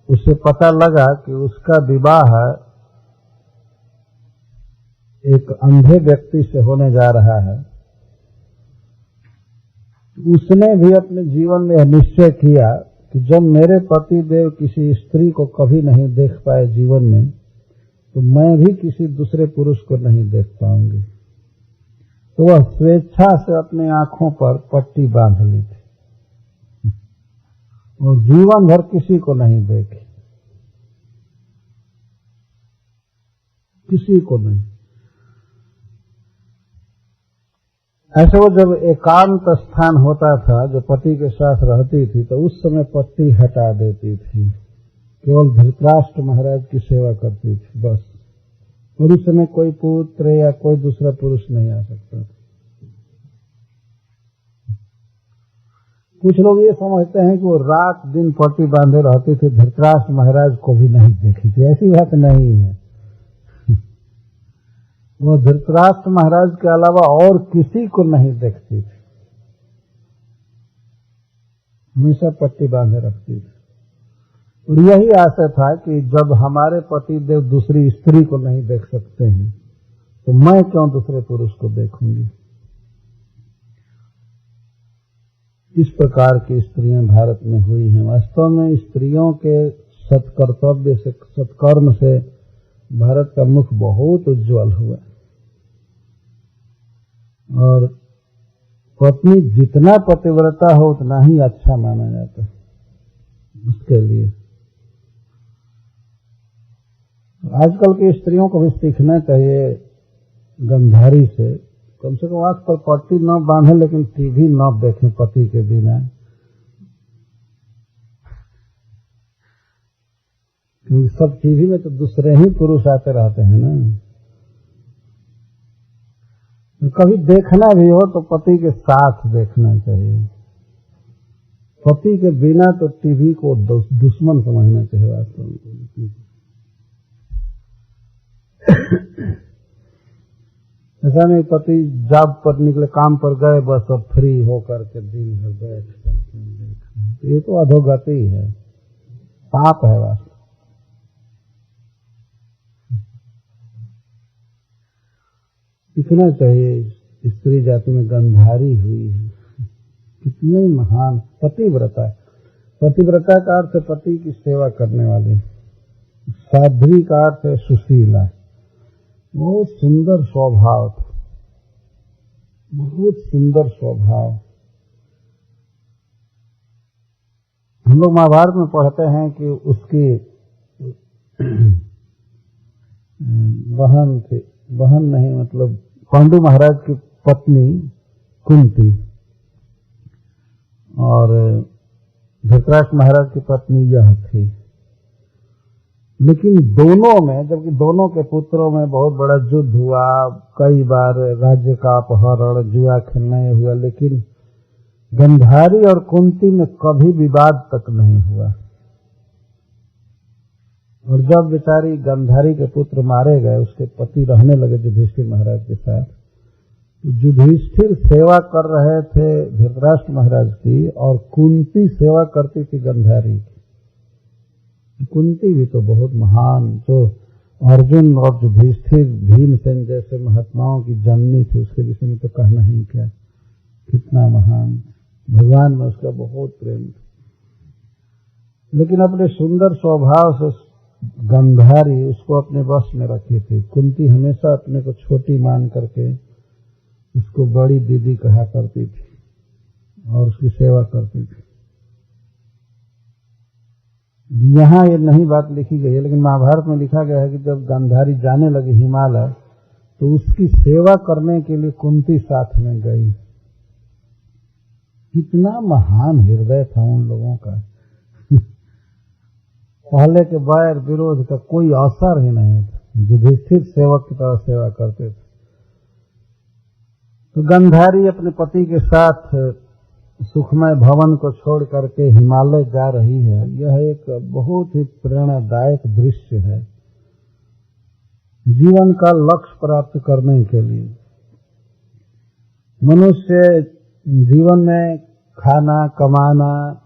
उसे पता लगा कि उसका विवाह एक अंधे व्यक्ति से होने जा रहा है, उसने भी अपने जीवन में निश्चय किया कि जब मेरे पति देव किसी स्त्री को कभी नहीं देख पाए जीवन में, तो मैं भी किसी दूसरे पुरुष को नहीं देख पाऊंगी। तो वह स्वेच्छा से अपने आंखों पर पट्टी बांध ली थी और जीवन भर किसी को नहीं देखी, किसी को नहीं। ऐसे वो जब एकांत स्थान होता था, जो पति के साथ रहती थी, तो उस समय पट्टी हटा देती थी, केवल धृतराष्ट्र महाराज की सेवा करती थी बस। और उस समय कोई पुत्र या कोई दूसरा पुरुष नहीं आ सकता था। कुछ लोग ये समझते हैं कि वो रात दिन पट्टी बांधे रहती थी, धृतराष्ट्र महाराज को भी नहीं देखी थी। ऐसी बात नहीं है। वो धृतराष्ट्र महाराज के अलावा और किसी को नहीं देखती थी, हमेशा पट्टी बांधे रखती थी। और यही आशा था कि जब हमारे पति देव दूसरी स्त्री को नहीं देख सकते हैं तो मैं क्यों दूसरे पुरुष को देखूंगी। इस प्रकार की स्त्रियां भारत में हुई हैं। वास्तव में स्त्रियों के सत्कर्तव्य से, सत्कर्म से भारत का मुख बहुत उज्जवल हुआ। और पत्नी जितना पतिव्रता हो उतना ही अच्छा माना जाता है उसके लिए। आजकल की स्त्रियों को भी सीखना चाहिए गंधारी से, कम आंख पर पट्टी न बांधे लेकिन टीवी न देखें पति के बिना, क्योंकि सब टीवी में तो दूसरे ही पुरुष आते रहते हैं ना। तो कभी देखना भी हो तो पति के साथ देखना चाहिए, पति के बिना तो टीवी को दुश्मन समझना चाहिए वास्तव में। ऐसा नहीं पति जॉब पर निकले, काम पर गए, बस अब फ्री होकर के दिन भर बैठ करके देखना, ये तो अधोगति है, पाप है वास्तव। इतना चाहिए स्त्री जाति में गंधारी हुई है, कितनी महान पतिव्रता है। पतिव्रता का अर्थ है पति की सेवा करने वाली, साध्वी का अर्थ है सुशीला। बहुत सुंदर स्वभाव था, बहुत सुंदर स्वभाव। हम लोग महाभारत में पढ़ते हैं कि उसकी बहन थी, बहन नहीं मतलब पांडु महाराज की पत्नी कुंती और धृतराष्ट्र महाराज की पत्नी यह थी। लेकिन दोनों में, जबकि दोनों के पुत्रों में बहुत बड़ा युद्ध हुआ, कई बार राज्य का अपहरण, जुआ खेलने हुआ, लेकिन गंधारी और कुंती में कभी विवाद तक नहीं हुआ। और जब बेचारी गंधारी के पुत्र मारे गए, उसके पति रहने लगे युधिष्ठिर महाराज के साथ, तो युधिष्ठिर सेवा कर रहे थे धृतराष्ट्र महाराज की और कुंती सेवा करती थी गंधारी की। कुंती भी तो बहुत महान, जो अर्जुन और युधिष्ठिर भीमसेन जैसे महात्माओं की जननी थी, उसके विषय में तो कहना ही क्या, कितना महान, भगवान में उसका बहुत प्रेम था। लेकिन अपने सुंदर स्वभाव से गंधारी उसको अपने वश में रखी थी। कुंती हमेशा अपने को छोटी मान करके उसको बड़ी दीदी कहा करती थी और उसकी सेवा करती थी। यहाँ ये नहीं बात लिखी गई है, लेकिन महाभारत में लिखा गया है कि जब गंधारी जाने लगी हिमालय तो उसकी सेवा करने के लिए कुंती साथ में गई। कितना महान हृदय था उन लोगों का। पहले के बैर विरोध का कोई असर ही नहीं था, युधिष्ठिर सेवक की तरह सेवा करते थे। तो गंधारी अपने पति के साथ सुखमय भवन को छोड़ करके हिमालय जा रही है। यह एक बहुत ही प्रेरणादायक दृश्य है जीवन का लक्ष्य प्राप्त करने के लिए। मनुष्य जीवन में खाना, कमाना,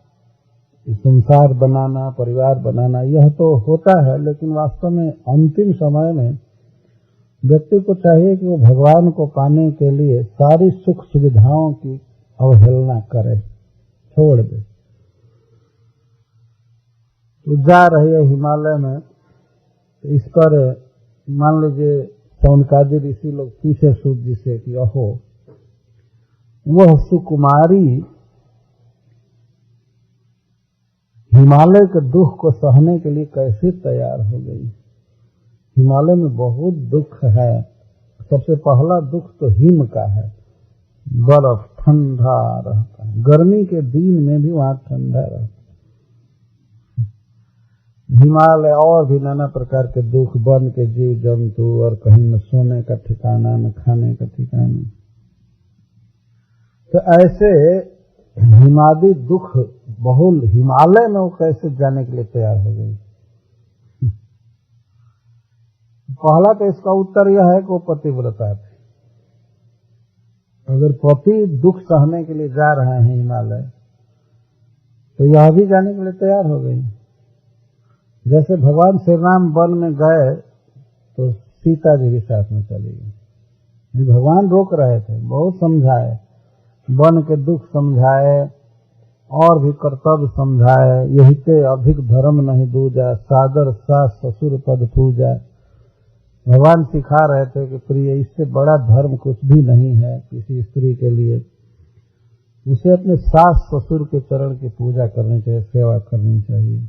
संसार बनाना, परिवार बनाना, यह तो होता है, लेकिन वास्तव में अंतिम समय में व्यक्ति को चाहिए कि वो भगवान को पाने के लिए सारी सुख सुविधाओं की अवहेलना करे, छोड़ दे। तो जा रही है हिमालय में, तो इस पर मान लीजिए सौनकादि ऋषि लोग पूछे सूत जी से कि अहो वह सुकुमारी हिमालय के दुख को सहने के लिए कैसे तैयार हो गई। हिमालय में बहुत दुख है। सबसे पहला दुख तो हिम का है, बर्फ ठंडा रहता है, गर्मी के दिन में भी वहां ठंडा रहता है। हिमालय और भी नाना प्रकार के दुख, वन के जीव जंतु, और कहीं न सोने का ठिकाना, न खाने का ठिकाना। तो ऐसे हिमादी दुख बहुल हिमालय में वो कैसे जाने के लिए तैयार हो गई। पहला तो इसका उत्तर यह है कि वो पतिव्रता थी। अगर पति दुख सहने के लिए जा रहे हैं हिमालय, तो यह भी जाने के लिए तैयार हो गई। जैसे भगवान श्री राम वन में गए तो सीता जी भी साथ में चली गई। भगवान रोक रहे थे, बहुत समझाए, वन के दुख समझाए और भी कर्तव्य समझाए। यही ते अधिक धर्म नहीं दूजा, सादर सास ससुर पद पूजा। भगवान सिखा रहे थे कि प्रिय, इससे बड़ा धर्म कुछ भी नहीं है किसी स्त्री के लिए। उसे अपने सास ससुर के चरण की पूजा करनी चाहिए, सेवा करनी चाहिए।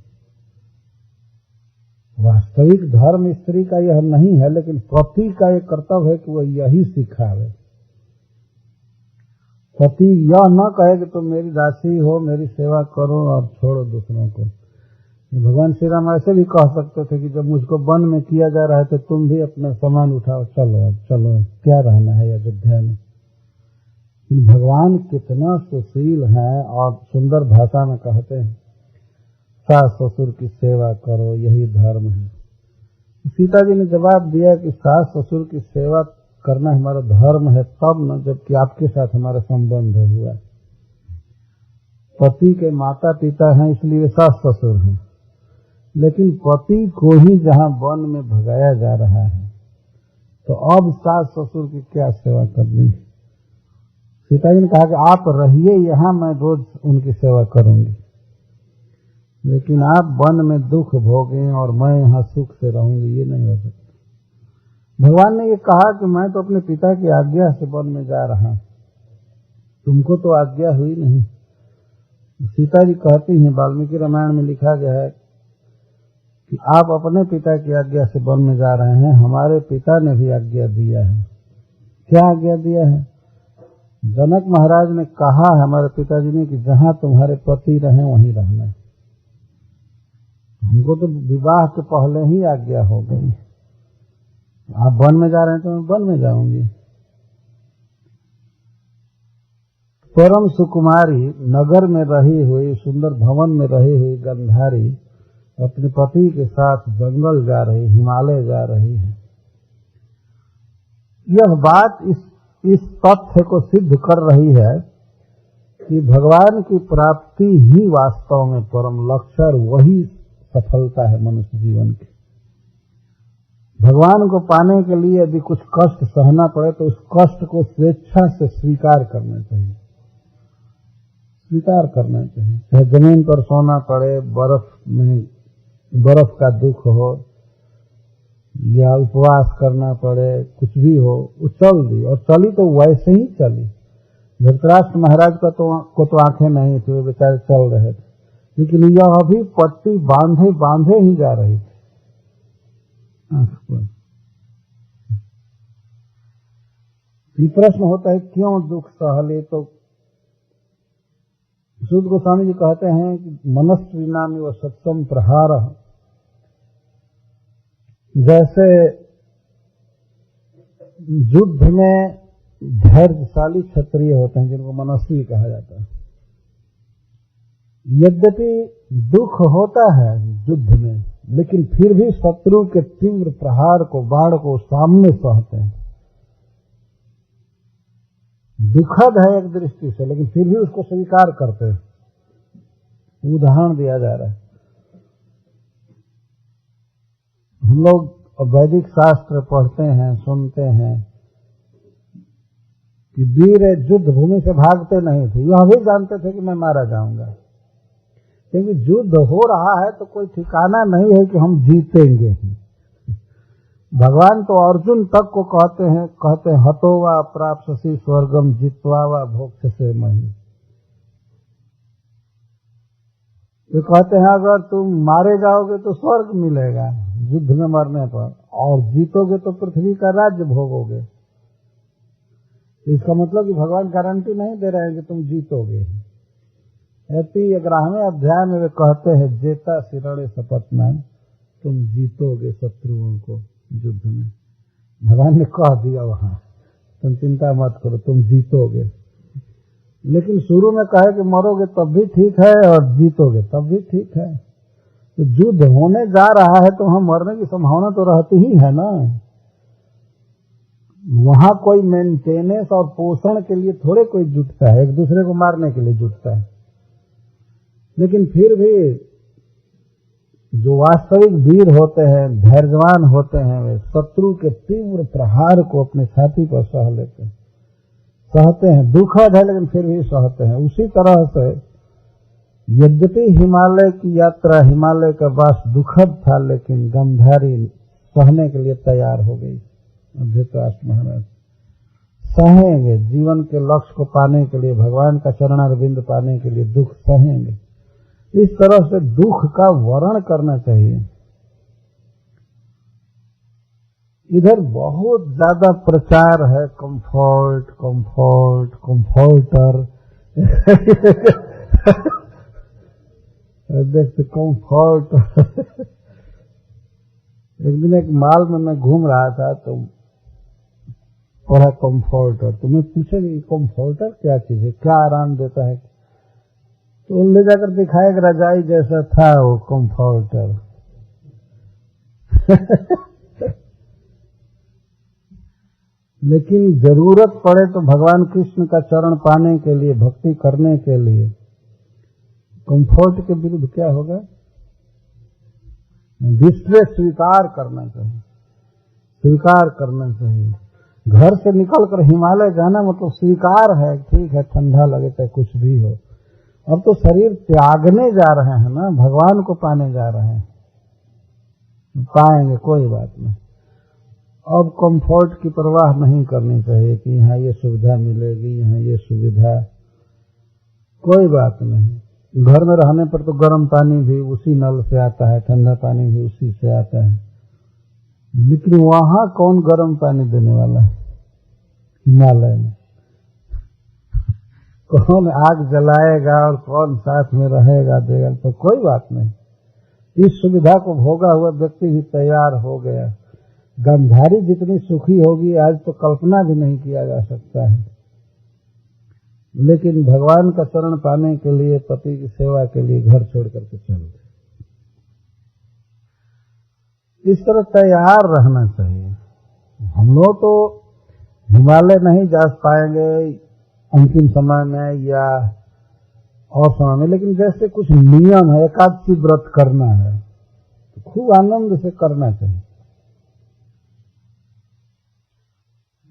वास्तविक धर्म स्त्री का यह नहीं है, लेकिन पति का एक कर्तव्य है कि वह यही सिखावे। पति यह न कहे कि तुम मेरी दासी हो, मेरी सेवा करो और छोड़ो दूसरों को। भगवान श्री राम ऐसे भी कह सकते थे कि जब मुझको वन में किया जा रहा है तो तुम भी अपना सामान उठाओ, चलो अब चलो, क्या रहना है अयोध्या में। भगवान कितना सुशील हैं और सुंदर भाषा में कहते हैं, सास ससुर की सेवा करो, यही धर्म है। सीता जी ने जवाब दिया कि सास ससुर की सेवा करना हमारा धर्म है तब न जबकि आपके साथ हमारा संबंध हुआ। पति के माता पिता हैं इसलिए वे सास ससुर हैं, लेकिन पति को ही जहां वन में भगाया जा रहा है तो अब सास ससुर की क्या सेवा करनी। सीता जी ने कहा कि आप रहिए यहाँ, मैं रोज उनकी सेवा करूंगी, लेकिन आप वन में दुख भोगें और मैं यहाँ सुख से रहूंगी, ये नहीं हो सकता। भगवान ने ये कहा कि मैं तो अपने पिता की आज्ञा से वन में जा रहा हूं, तुमको तो आज्ञा हुई नहीं। सीता जी कहती हैं, वाल्मीकि रामायण में लिखा गया है कि आप अपने पिता की आज्ञा से वन में जा रहे हैं, हमारे पिता ने भी आज्ञा दिया है। क्या आज्ञा दिया है? जनक महाराज ने कहा है हमारे पिताजी ने कि जहां तुम्हारे पति रहे वहीं रहना है। हमको तो विवाह के पहले ही आज्ञा हो गई, आप वन में जा रहे हैं तो मैं वन में जाऊंगी। परम सुकुमारी नगर में रही हुई, सुंदर भवन में रही हुई गंधारी अपने पति के साथ जंगल जा रही, हिमालय जा रही है। यह बात इस तथ्य को सिद्ध कर रही है कि भगवान की प्राप्ति ही वास्तव में परम लक्ष्य और वही सफलता है मनुष्य जीवन की। भगवान को पाने के लिए यदि कुछ कष्ट सहना पड़े तो उस कष्ट को स्वेच्छा से स्वीकार करना चाहिए, स्वीकार करना चाहिए। चाहे जमीन पर सोना पड़े, बर्फ का दुख हो या उपवास करना पड़े, कुछ भी हो, वो चल दी और चली तो वैसे ही चली। धृतराष्ट्र महाराज का को तो आंखें नहीं थी, वे बेचारे चल रहे थे, लेकिन यह अभी पट्टी बांधे बांधे ही जा रही थी आंख पर। ये प्रश्न होता है क्यों दुख सहले? तो सूत गोस्वामी जी कहते हैं कि मनस्वी नामी व सत्सम प्रहार, जैसे युद्ध में धैर्यशाली क्षत्रिय होते हैं जिनको मनस्वी कहा जाता है। यद्यपि दुख होता है युद्ध में, लेकिन फिर भी शत्रु के तीव्र प्रहार को, बाण को सामने सहते हैं। दुखद है एक दृष्टि से, लेकिन फिर भी उसको स्वीकार करते हैं। उदाहरण दिया जा रहा है, हम लोग वैदिक शास्त्र पढ़ते हैं, सुनते हैं कि वीर युद्ध भूमि से भागते नहीं थे, यह भी जानते थे कि मैं मारा जाऊंगा, क्योंकि युद्ध हो रहा है तो कोई ठिकाना नहीं है कि हम जीतेंगे। भगवान तो अर्जुन तक को कहते हैं हतो वा प्राप्स्यसि स्वर्गम जित्वा वा भोक्ष्यसे महि। वे कहते हैं अगर तुम मारे जाओगे तो स्वर्ग मिलेगा युद्ध में मरने पर, और जीतोगे तो पृथ्वी का राज्य भोगोगे। इसका मतलब कि भगवान गारंटी नहीं दे रहे हैं कि तुम जीतोगे। 11वें अध्याय में वे कहते हैं जेता शिरणे सपत्ना, तुम जीतोगे शत्रुओं को युद्ध में। भगवान ने कह दिया वहां, तुम चिंता मत करो, तुम जीतोगे। लेकिन शुरू में कहे कि मरोगे तब भी ठीक है और जीतोगे तब भी ठीक है। तो युद्ध होने जा रहा है तो वहां मरने की संभावना तो रहती ही है ना। वहां कोई मेंटेनेंस और पोषण के लिए थोड़े कोई जुटता है, एक दूसरे को मारने के लिए जुटता है। लेकिन फिर भी जो वास्तविक वीर होते हैं, धैर्यवान होते हैं, वे शत्रु के तीव्र प्रहार को अपने छाती पर सह लेते हैं, सहते हैं। दुखद है लेकिन फिर भी सहते हैं। उसी तरह से यद्यपि हिमालय की यात्रा, हिमालय का वास दुखद था, लेकिन गांधारी सहने के लिए तैयार हो गई। धृतराष्ट्र महाराज सहेंगे, जीवन के लक्ष्य को पाने के लिए, भगवान का चरणारविंद पाने के लिए दुख सहेंगे। इस तरह से दुख का वर्ण करना चाहिए। इधर बहुत ज्यादा प्रचार है कंफर्ट कंफर्ट कंफर्टर देखते कंफर्ट एक दिन एक मॉल में मैं घूम रहा था तो पढ़ा कंफर्टर, तो मैं पूछा कि कंफर्टर क्या चीज है, क्या आराम देता है। तो ले जाकर दिखाया कि रजाई जैसा था वो कंफर्टर। लेकिन जरूरत पड़े तो भगवान कृष्ण का चरण पाने के लिए, भक्ति करने के लिए कंफर्ट के विरुद्ध क्या होगा? डिस्ट्रेस स्वीकार करना चाहिए, स्वीकार करना चाहिए। घर से निकलकर हिमालय जाना मतलब स्वीकार है, ठीक है ठंडा लगे चाहे कुछ भी हो। अब तो शरीर त्यागने जा रहे हैं ना, भगवान को पाने जा रहे हैं, पाएंगे कोई बात नहीं। अब कंफर्ट की परवाह नहीं करनी चाहिए कि यहाँ ये सुविधा मिलेगी, यहाँ ये सुविधा, कोई बात नहीं। घर में रहने पर तो गर्म पानी भी उसी नल से आता है, ठंडा पानी भी उसी से आता है, लेकिन वहां कौन गर्म पानी देने वाला है? हिमालय में कौन आग जलाएगा और कौन साथ में रहेगा देगा? तो कोई बात नहीं। इस सुविधा को भोगा हुआ व्यक्ति भी तैयार हो गया। गांधारी जितनी सुखी होगी आज तो कल्पना भी नहीं किया जा सकता है। लेकिन भगवान का शरण पाने के लिए, पति की सेवा के लिए घर छोड़ करके चल गए। इस तरह तैयार रहना चाहिए। हम लोग तो हिमालय नहीं जा पाएंगे अंतिम समय में या और समय में, लेकिन जैसे कुछ नियम है, एकादशी व्रत करना है तो खूब आनंद से करना चाहिए।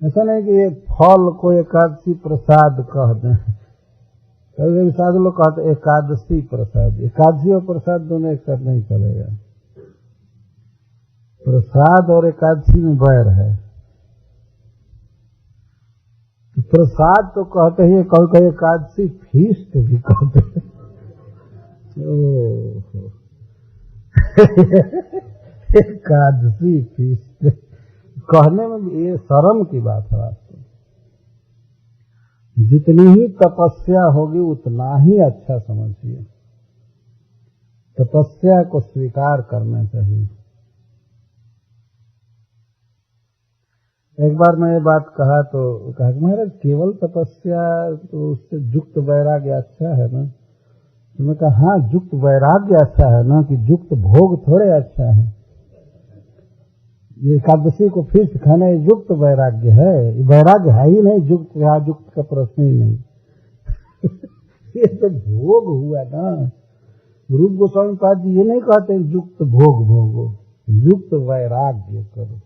ऐसा नहीं कि ये फल को एकादशी प्रसाद कह दें। कभी साधु लोग कहते एकादशी प्रसाद, एकादशी और प्रसाद दोनों एक साथ नहीं चलेगा। प्रसाद और एकादशी में बैर है। तो प्रसाद तो कहते ही, कभी एकादशी फीस्ट भी कहते हैं। एकादशी फीस्ट कहने में ये शर्म की बात है। वास्तव जितनी ही तपस्या होगी उतना ही अच्छा समझिए। तपस्या को स्वीकार करना चाहिए। एक बार मैं ये बात कहा तो कहा कि महाराज केवल तपस्या तो उससे युक्त वैराग्य अच्छा है ना? तो मैं कहा हाँ, युक्त वैराग्य अच्छा है ना, कि युक्त भोग थोड़े अच्छा है। ये एकादशी को फिर खाना युक्त वैराग्य है, वैराग्य है ही नहीं, युक्त या युक्त का प्रश्न ही नहीं। ये तो भोग हुआ ना। रूप गोस्वामी पाद जी ये नहीं कहते युक्त भोग भोगो, युक्त वैराग्य करो।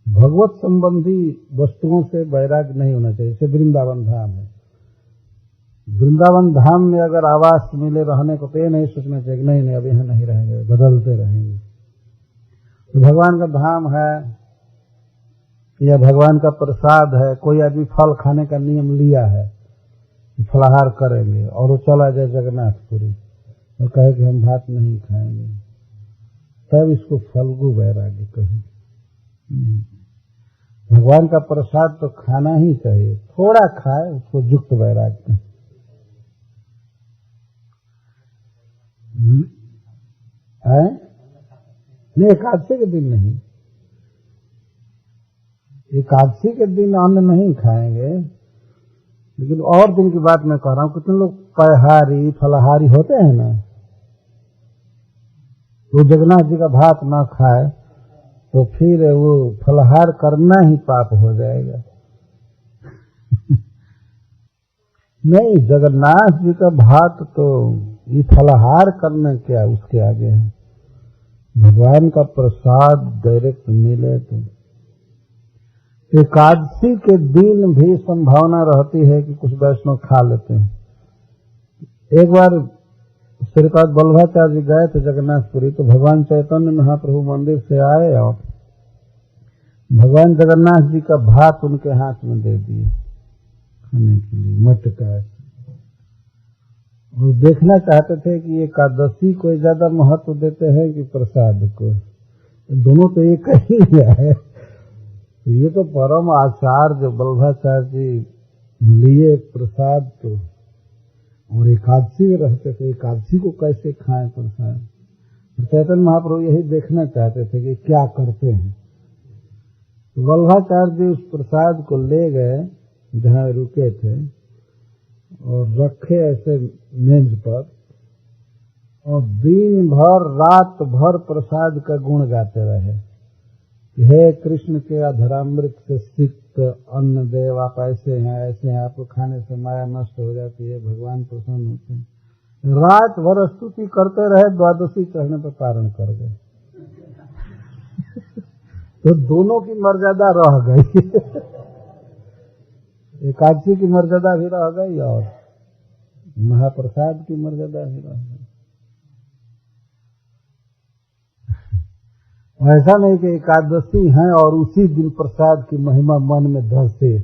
भगवत संबंधी वस्तुओं से वैराग्य नहीं होना चाहिए। जैसे वृंदावन धाम है, वृंदावन धाम में अगर आवास मिले रहने को तो ये नहीं सोचना चाहिए कि नहीं अब यहाँ नहीं रहेंगे, बदलते रहेंगे। तो भगवान का धाम है या भगवान का प्रसाद है, कोई आदमी फल खाने का नियम लिया है, फलाहार करेंगे और वो चला जाए जगन्नाथपुरी और कहे कि हम भात नहीं खाएंगे, तब इसको फल्गु वैराग्य कहें। भगवान का प्रसाद तो खाना ही चाहिए, थोड़ा खाए उसको युक्त वैराग्य। नहीं, एकादशी के दिन नहीं, एकादशी के दिन अन्न नहीं खाएंगे, लेकिन और दिन की बात मैं कह रहा हूँ। कितने लोग पयहारी फलाहारी होते हैं ना, वो जगन्नाथ जी का भात ना खाए तो फिर वो फलाहार करना ही पाप हो जाएगा। नहीं, जगन्नाथ जी का भात तो ये फलाहार करना क्या उसके आगे है। भगवान का प्रसाद डायरेक्ट मिले तो एकादशी के दिन भी संभावना रहती है कि कुछ वैष्णव खा लेते हैं। एक बार श्रीपाद वल्लभाचार्य जी गए थे जगन्नाथपुरी, तो भगवान चैतन्य महाप्रभु मंदिर से आए और भगवान जगन्नाथ जी का भात उनके हाथ में दे दिए खाने के लिए, मटका। वो देखना चाहते थे कि एकादशी को ज्यादा महत्व देते हैं कि प्रसाद को। दोनों तो एक ही है। ये तो परम आचार्य वल्लभाचार्य जी लिए प्रसाद, तो और एकादशी में रहते थे, एकादशी को कैसे खाएं प्रसाद। चैतन्य महाप्रभु यही देखना चाहते थे कि क्या करते हैं। वल्लभाचार्य जी उस प्रसाद को ले गए जहां रुके थे और रखे ऐसे मेज पर, और दिन भर रात भर प्रसाद का गुण गाते रहे। हे कृष्ण के अधरामृत से सिक्त अन्न देव, आप ऐसे हैं ऐसे हैं, आपको खाने से माया नष्ट हो जाती है, भगवान प्रसन्न होते हैं। रात भर स्तुति करते रहे, द्वादशी चढ़ने पर पारण कर गए। तो दोनों की मर्यादा रह गई। एकादशी की मर्यादा भी रह गई और महाप्रसाद की मर्यादा भी रह गई। ऐसा नहीं कि एकादशी है और उसी दिन प्रसाद की महिमा मन में धसे।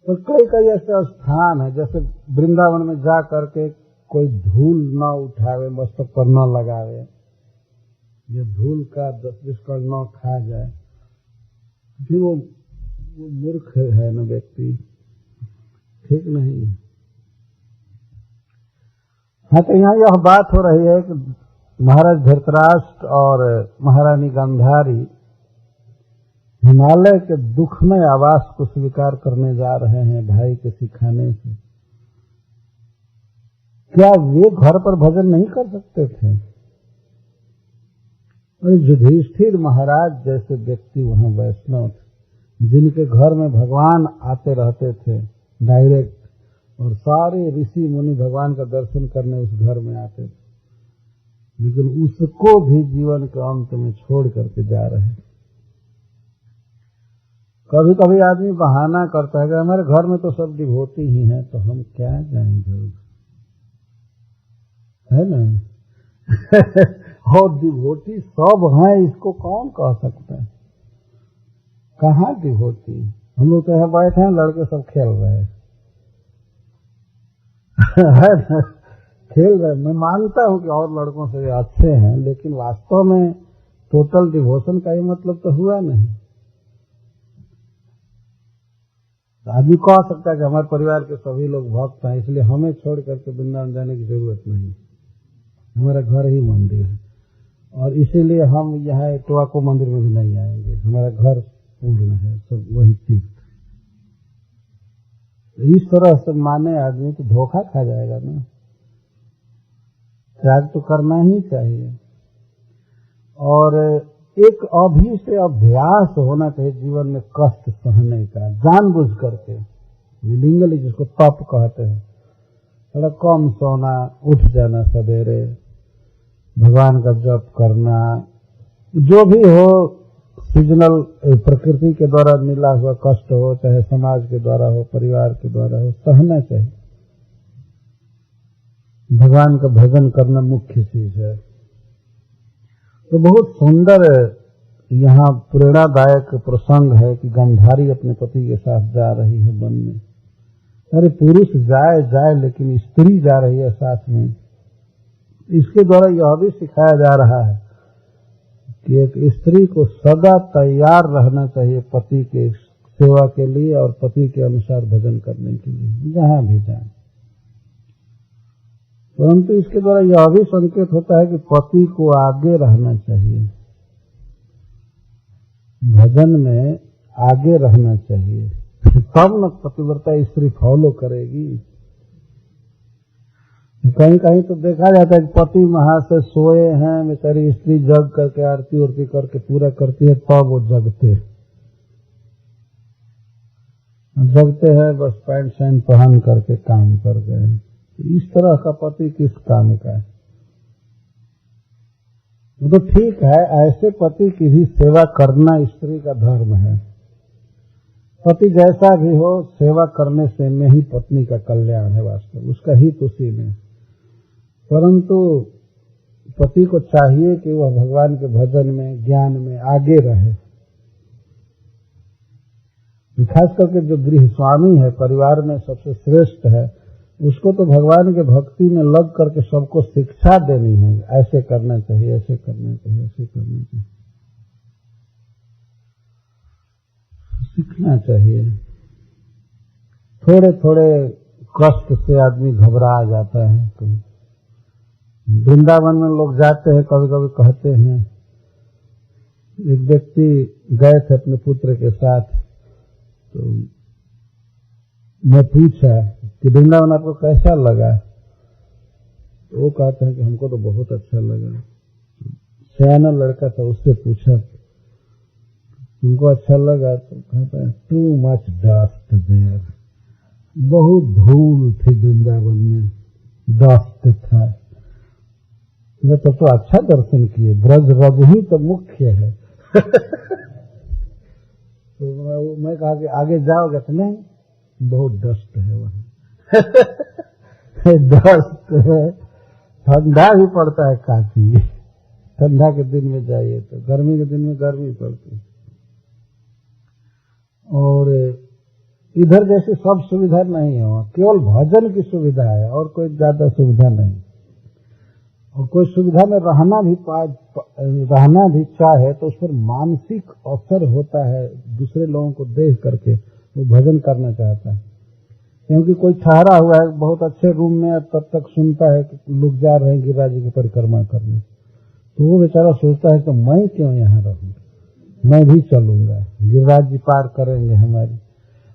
तो कई कई ऐसे स्थान है, जैसे वृंदावन में जा करके कोई धूल न उठावे, मस्तक पर न लगावे, ये धूल का 10-20 कण न खा जाए, फिर वो मूर्ख है न व्यक्ति, ठीक नहीं। हाँ, तो यहाँ यह बात हो रही है कि महाराज धृतराष्ट्र और महारानी गांधारी हिमालय के दुखमय आवास को स्वीकार करने जा रहे हैं भाई के सिखाने से। क्या वे घर पर भजन नहीं कर सकते थे? युधिष्ठिर महाराज जैसे व्यक्ति वहां वैष्णव थे, जिनके घर में भगवान आते रहते थे डायरेक्ट, और सारे ऋषि मुनि भगवान का दर्शन करने उस घर में आते थे, लेकिन उसको भी जीवन के अंत में छोड़ करके जा रहे हैं। कभी कभी आदमी बहाना करता है कि हमारे घर में तो सब डिवोटी ही हैं, तो हम क्या जाएंगे, है ना। और डिवोटी सब हैं, इसको कौन कह सकता है? कहाँ डिवोटी? हम लोग तो यहाँ बैठे हैं, लड़के सब खेल रहे हैं। है ना, खेल रहे। मैं मानता हूँ कि और लड़कों से अच्छे हैं, लेकिन वास्तव में टोटल डिवोशन का ही मतलब तो हुआ नहीं। आदमी कह सकता है कि हमारे परिवार के सभी लोग भक्त हैं, इसलिए हमें छोड़ करके वृंदावन जाने की जरूरत नहीं, हमारा घर ही मंदिर है, और इसीलिए हम यहाँ टोआको मंदिर में भी नहीं आएंगे, हमारा घर पूर्ण है, सब वही तीर्थ। इस तरह से माने आदमी तो धोखा खा जाएगा ना। त्याग तो करना ही चाहिए, और एक अभी से अभ्यास होना चाहिए जीवन में कष्ट सहने का, जानबूझ करके। विलिंगली जिसको तप कहते हैं, थोड़ा कम सोना, उठ जाना सवेरे, भगवान का जप करना, जो भी हो सीजनल प्रकृति के द्वारा मिला हुआ कष्ट हो, चाहे समाज के द्वारा हो, परिवार के द्वारा हो, सहना चाहिए। भगवान का भजन करना मुख्य चीज है। तो बहुत सुंदर यहाँ प्रेरणादायक प्रसंग है कि गांधारी अपने पति के साथ जा रही है वन में। अरे पुरुष जाए जाए, लेकिन स्त्री जा रही है साथ में। इसके द्वारा यह भी सिखाया जा रहा है कि एक स्त्री को सदा तैयार रहना चाहिए पति के सेवा के लिए और पति के अनुसार भजन करने के लिए, जहां भी जाए। परंतु इसके द्वारा यह भी संकेत होता है कि पति को आगे रहना चाहिए, भजन में आगे रहना चाहिए, तब न पतिव्रता स्त्री फॉलो करेगी। कहीं कहीं तो देखा जाता है कि पति वहां से सोए हैं, बेचारी स्त्री जग करके आरती उरती करके पूरा करती है, तब वो जगते हैं, बस पैंट शैंट पहन करके काम कर गए। इस तरह का पति किस काम का है? वो तो ठीक है, ऐसे पति की भी सेवा करना स्त्री का धर्म है। पति जैसा भी हो, सेवा करने से में ही पत्नी का कल्याण है, वास्तव उसका हित उसी में। परंतु पति को चाहिए कि वह भगवान के भजन में, ज्ञान में आगे रहे। खास करके जो गृह स्वामी है, परिवार में सबसे श्रेष्ठ है, उसको तो भगवान के भक्ति में लग करके सबको शिक्षा देनी है, ऐसे करना चाहिए, ऐसे करना चाहिए, ऐसे करना चाहिए, सीखना चाहिए। थोड़े थोड़े कष्ट से आदमी घबरा जाता है। तो वृंदावन में लोग जाते हैं, कभी कभी कहते हैं, एक व्यक्ति गए थे अपने पुत्र के साथ, तो मैं पूछा कि वृंदावन आपको कैसा लगा? तो वो कहते हैं कि हमको तो बहुत अच्छा लगा। सयाना लड़का था, उससे पूछा तुमको अच्छा लगा? तो कहता है टू मच डस्ट देयर, बहुत धूल थी वृंदावन में, डस्ट था। तो अच्छा दर्शन किए, ब्रज रज ही तो मुख्य है। तो मैं कहा कि आगे जाओगे? तो नहीं, बहुत डस्ट है वहाँ। डस्ट है, ठंडा भी पड़ता है काफी, ठंडा के दिन में जाइए तो, गर्मी के दिन में गर्मी पड़ती है। और इधर जैसी सब सुविधा नहीं है, केवल भजन की सुविधा है और कोई ज्यादा सुविधा नहीं। और कोई सुविधा में रहना भी चाहे तो उस पर मानसिक असर होता है, दूसरे लोगों को देख करके वो भजन करना चाहता है। क्योंकि कोई ठहरा हुआ है बहुत अच्छे रूम में, तब तक सुनता है कि लोग जा रहे हैं गिरिराज जी की परिक्रमा करने, तो वो बेचारा सोचता है कि मैं क्यों यहाँ रहूं, मैं भी चलूंगा, गिरिराज जी पार करेंगे हमारी।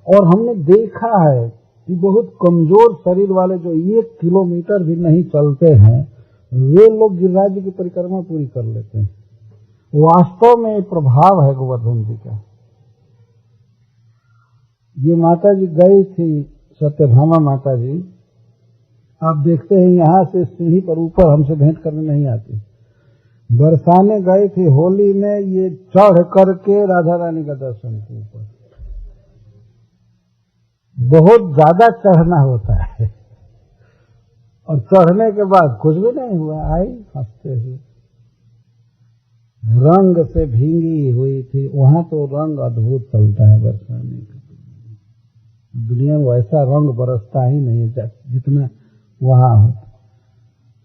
और हमने देखा है कि बहुत कमजोर शरीर वाले जो 1 किलोमीटर भी नहीं चलते हैं, वे लोग गिरिराज जी की परिक्रमा पूरी कर लेते हैं। वास्तव में प्रभाव है गोवर्धन जी का। ये माता जी गई थी, सत्यभामा माता जी, आप देखते हैं यहाँ से सीढ़ी पर ऊपर हमसे भेंट करने नहीं आती। बरसाने गई थी होली में, ये चढ़ करके राधा रानी का दर्शन किया। ऊपर बहुत ज्यादा चढ़ना होता है, और चढ़ने के बाद कुछ भी नहीं हुआ, आई हंसते हुए, रंग से भींगी हुई थी। वहां तो रंग अद्भुत चलता है बरसाने का, दुनिया में वैसा रंग बरसता ही नहीं है जितना वहां हो।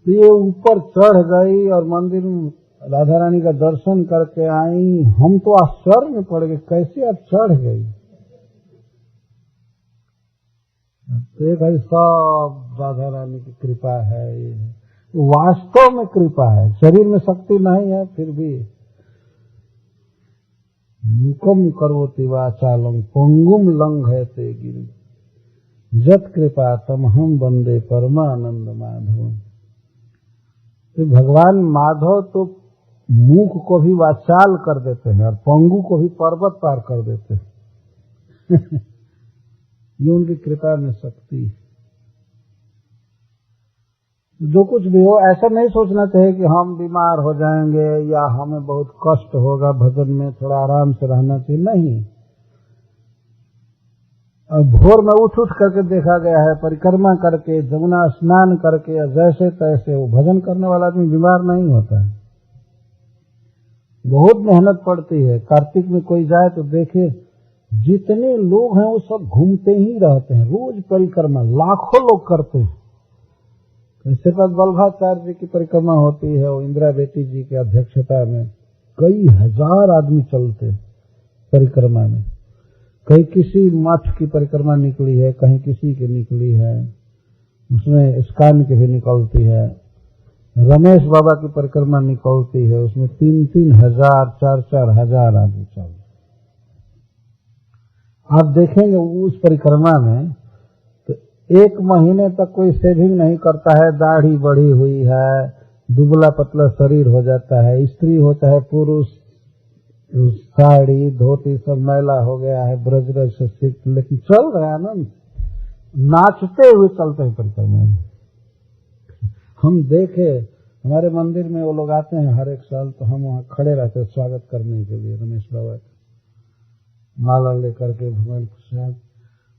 तो ये ऊपर चढ़ गई और मंदिर में राधा रानी का दर्शन करके आई। हम तो आश्चर्य में पड़ गए, कैसे अब चढ़ गई? तो एक है सब राधा रानी की कृपा है, ये वास्तव में कृपा है, शरीर में शक्ति नहीं है, फिर भी मुकम करोति वाचालम पंगुम लंघयते गिरि जत कृपा तमहम वंदे परमानंद माधव। तो भगवान माधव तो मूक को भी वाचाल कर देते हैं और पंगु को भी पर्वत पार कर देते हैं। ये उनकी कृपा में शक्ति। जो कुछ भी हो, ऐसा नहीं सोचना चाहिए कि हम बीमार हो जाएंगे या हमें बहुत कष्ट होगा भजन में, थोड़ा आराम से रहना चाहिए, नहीं। और भोर में उठ करके देखा गया है, परिक्रमा करके, जमुना स्नान करके, जैसे तैसे वो भजन करने वाला आदमी बीमार नहीं होता है। बहुत मेहनत पड़ती है। कार्तिक में कोई जाए तो देखे, जितने लोग हैं वो सब घूमते ही रहते हैं, रोज परिक्रमा लाखों लोग करते हैं। इसके बाद वल्लभाचार्य जी की परिक्रमा होती है, वो इंदिरा बेटी जी की अध्यक्षता में कई हजार आदमी चलते परिक्रमा में। कहीं किसी मठ की परिक्रमा निकली है, कहीं किसी की निकली है, उसमें इस्कान की भी निकलती है, रमेश बाबा की परिक्रमा निकलती है, उसमें 3-3 हजार 4-4 हजार आदमी चल। आप देखेंगे उस परिक्रमा में तो 1 महीने तक कोई सेविंग नहीं करता है, दाढ़ी बढ़ी हुई है, दुबला पतला शरीर हो जाता है, स्त्री हो चाहे पुरुष, साड़ी धोती सब मैला हो गया है, ब्रजरज से सीख, लेकिन चल रहा है ना, नाचते हुए चलते हैं परिक्रमा में। हम देखे हमारे मंदिर में वो लोग आते हैं हर एक साल, तो हम वहाँ खड़े रहते हैं स्वागत करने के लिए, रमेश बाबा का माला लेकर के भगवान प्रसाद।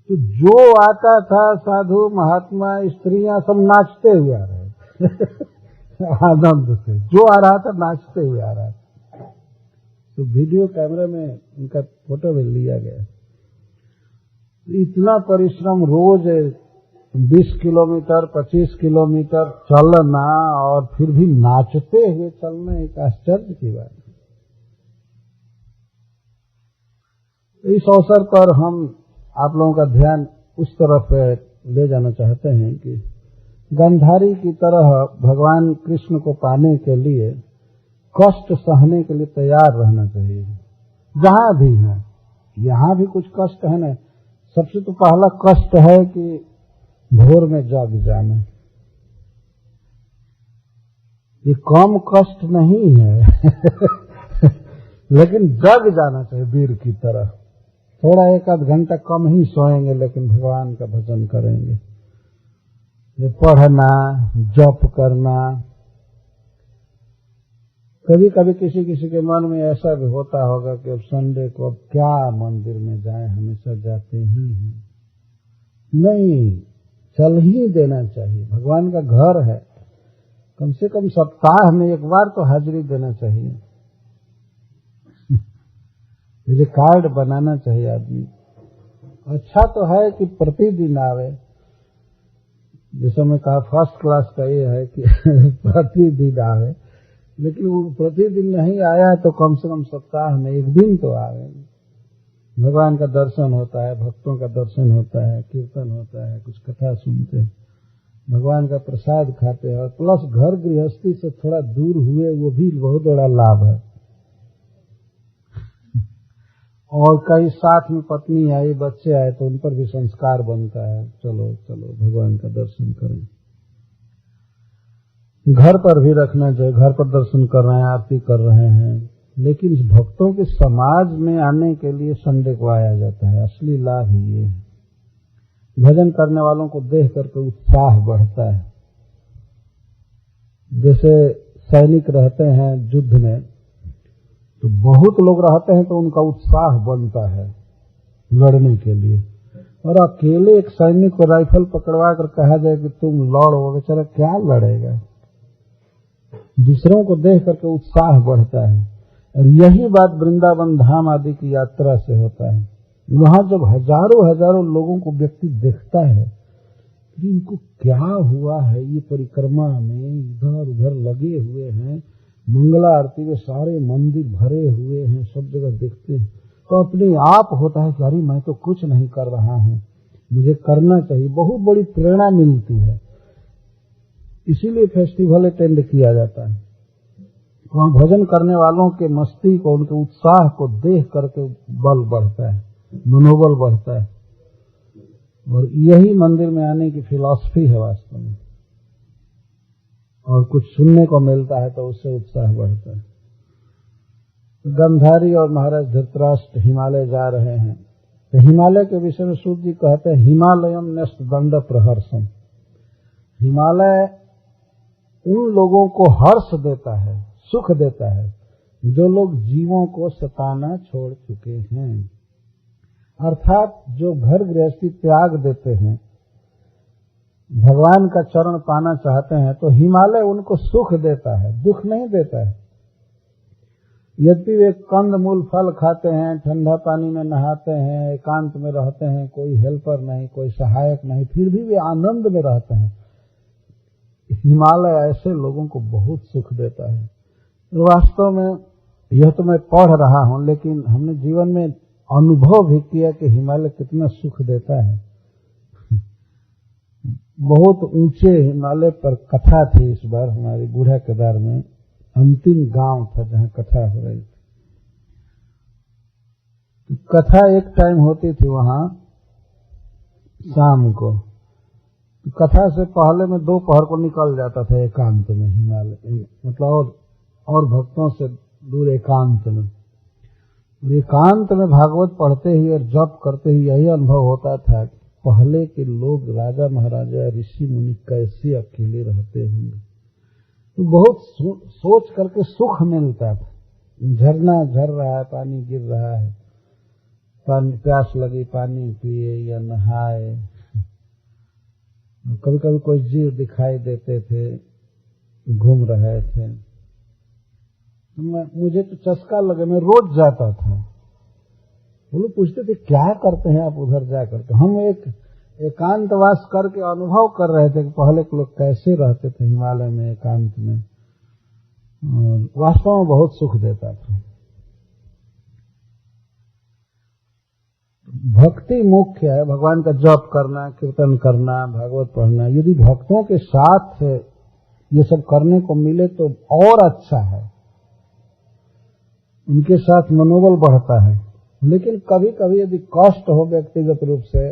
तो जो आता था साधु महात्मा स्त्रियां सब नाचते हुए आ रहे थे आनंद से, जो आ रहा था नाचते हुए आ रहा था। तो वीडियो कैमरे में उनका फोटो भी लिया गया। इतना परिश्रम, रोज 20 किलोमीटर 25 किलोमीटर चलना और फिर भी नाचते हुए चलना एक आश्चर्य की बात है। इस अवसर पर हम आप लोगों का ध्यान उस तरफ ले जाना चाहते हैं कि गंधारी की तरह भगवान कृष्ण को पाने के लिए कष्ट सहने के लिए तैयार रहना चाहिए। जहां भी है, यहाँ भी कुछ कष्ट है ना। सबसे तो पहला कष्ट है कि भोर में जग जाना। ये कम कष्ट नहीं है लेकिन जग जाना चाहिए वीर की तरह। थोड़ा 1 आध घंटा कम ही सोएंगे लेकिन भगवान का भजन करेंगे। ये पढ़ना, जप करना, कभी कभी किसी किसी के मन में ऐसा भी होता होगा कि अब संडे को अब क्या मंदिर में जाएं, हमेशा जाते ही हैं। नहीं, चल ही देना चाहिए। भगवान का घर है, कम से कम सप्ताह में 1 बार तो हाजिरी देना चाहिए। रिकॉर्ड बनाना चाहिए आदमी। अच्छा तो है कि प्रतिदिन आवे, जैसे मैं कहा फर्स्ट क्लास का ये है कि प्रतिदिन आवे, लेकिन वो प्रतिदिन नहीं आया तो कम से कम सप्ताह में 1 दिन तो आवे। भगवान का दर्शन होता है, भक्तों का दर्शन होता है, कीर्तन होता है, कुछ कथा सुनते हैं, भगवान का प्रसाद खाते हैं, और प्लस घर गृहस्थी से थोड़ा दूर हुए, वो भी बहुत बड़ा लाभ है। और कई साथ में पत्नी आई, बच्चे आए तो उन पर भी संस्कार बनता है, चलो चलो भगवान का दर्शन करें। घर पर भी रखना चाहिए, घर पर दर्शन कर रहे हैं, आरती कर रहे हैं, लेकिन इस भक्तों के समाज में आने के लिए संडे को आया जाता है। असली लाभ ही ये है। भजन करने वालों को देख करके उत्साह बढ़ता है। जैसे सैनिक रहते हैं युद्ध में, तो बहुत लोग रहते हैं तो उनका उत्साह बनता है लड़ने के लिए। और अकेले एक सैनिक को राइफल पकड़वा कर कहा जाए कि तुम लड़ो, बेचारा क्या लड़ेगा। दूसरों को देख करके उत्साह बढ़ता है। और यही बात वृंदावन धाम आदि की यात्रा से होता है। वहां जब हजारों हजारों लोगों को व्यक्ति देखता है कि इनको क्या हुआ है, ये परिक्रमा में इधर उधर लगे हुए हैं, मंगला आरती में सारे मंदिर भरे हुए हैं, सब जगह देखते हैं, तो अपने आप होता है कि अरे मैं तो कुछ नहीं कर रहा हूं, मुझे करना चाहिए। बहुत बड़ी प्रेरणा मिलती है। इसीलिए फेस्टिवल अटेंड किया जाता है। वहां भजन करने वालों के मस्ती को, उनके उत्साह को देख करके बल बढ़ता है, मनोबल बढ़ता है। और यही मंदिर में आने की फिलॉसफी है वास्तव में। और कुछ सुनने को मिलता है तो उससे उत्साह बढ़ता है। गंधारी और महाराज धृतराष्ट्र हिमालय जा रहे हैं, तो हिमालय के विषय में सूत जी कहते हैं, हिमालयम न्यस्त दंड प्रहर्षम। हिमालय उन लोगों को हर्ष देता है, सुख देता है, जो लोग जीवों को सताना छोड़ चुके हैं। अर्थात जो घर गृहस्थी त्याग देते हैं, भगवान का चरण पाना चाहते हैं, तो हिमालय उनको सुख देता है, दुख नहीं देता है। यदि वे कंद मूल फल खाते हैं, ठंडा पानी में नहाते हैं, एकांत में रहते हैं, कोई हेल्पर नहीं, कोई सहायक नहीं, फिर भी वे आनंद में रहते हैं। हिमालय ऐसे लोगों को बहुत सुख देता है। वास्तव में यह तो मैं पढ़ रहा हूं, लेकिन हमने जीवन में अनुभव भी किया कि हिमालय कितना सुख देता है। बहुत ऊंचे हिमालय पर कथा थी इस बार हमारी बूढ़ा केदार में, अंतिम गांव था जहां कथा हो रही थी। तो कथा एक टाइम होती थी वहां शाम को, तो कथा से पहले में दोपहर को निकल जाता था एकांत में हिमालय, मतलब और भक्तों से दूर एकांत में। एकांत में भागवत पढ़ते ही और जप करते ही यही अनुभव होता था कि पहले के लोग राजा महाराजा ऋषि मुनि कैसे अकेले रहते होंगे। तो बहुत सोच करके सुख मिलता था। झरना झर रहा है, पानी गिर रहा है, पानी प्यास लगी पानी पिए या नहाए। कभी कभी कोई जीव दिखाई देते थे, घूम रहे थे। मुझे तो चस्का लगे, मैं रोज जाता था। वो लोग पूछते थे क्या करते हैं आप उधर जाकर के। हम एक एकांतवास करके अनुभव कर रहे थे कि पहले के लोग कैसे रहते थे हिमालय में एकांत में, और वास्तव में बहुत सुख देता था। भक्ति मुख्य है, भगवान का जप करना, कीर्तन करना, भागवत पढ़ना। यदि भक्तों के साथ ये सब करने को मिले तो और अच्छा है, उनके साथ मनोबल बढ़ता है। लेकिन कभी कभी यदि कष्ट हो व्यक्तिगत रूप से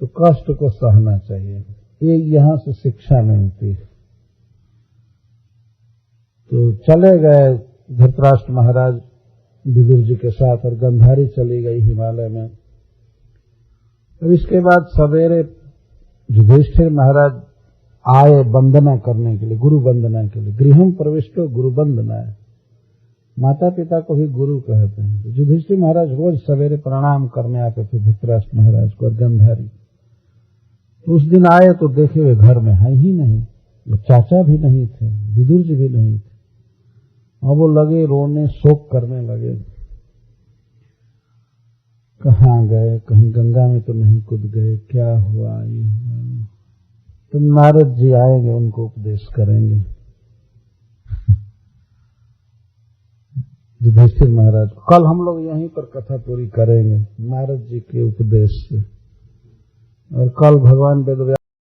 तो कष्ट को सहना चाहिए, ये यहां से शिक्षा मिलती है। तो चले गए धृतराष्ट्र महाराज विदुर जी के साथ, और गंधारी चली गई हिमालय में। अब इसके बाद सवेरे युधिष्ठिर महाराज आए वंदना करने के लिए, गुरु वंदना के लिए। गृहम प्रविष्टो गुरु वंदना है, माता पिता को भी गुरु कहते हैं। तो युधिष्ठिर महाराज रोज सवेरे प्रणाम करने आते थे धृतराष्ट्र महाराज को और गंधारी। तो उस दिन आए तो देखे वे घर में है ही नहीं, चाचा भी नहीं थे, विदुर जी भी नहीं थे। और वो लगे रोने, शोक करने लगे। कहाँ गए, कहीं गंगा में तो नहीं कूद गए, क्या हुआ, ये हुआ। तो नारद जी आएंगे, उनको उपदेश करेंगे। युधिष्ठिर महाराज, कल हम लोग यहीं पर कथा पूरी करेंगे नारद जी के उपदेश से। और कल भगवान वेदव्यास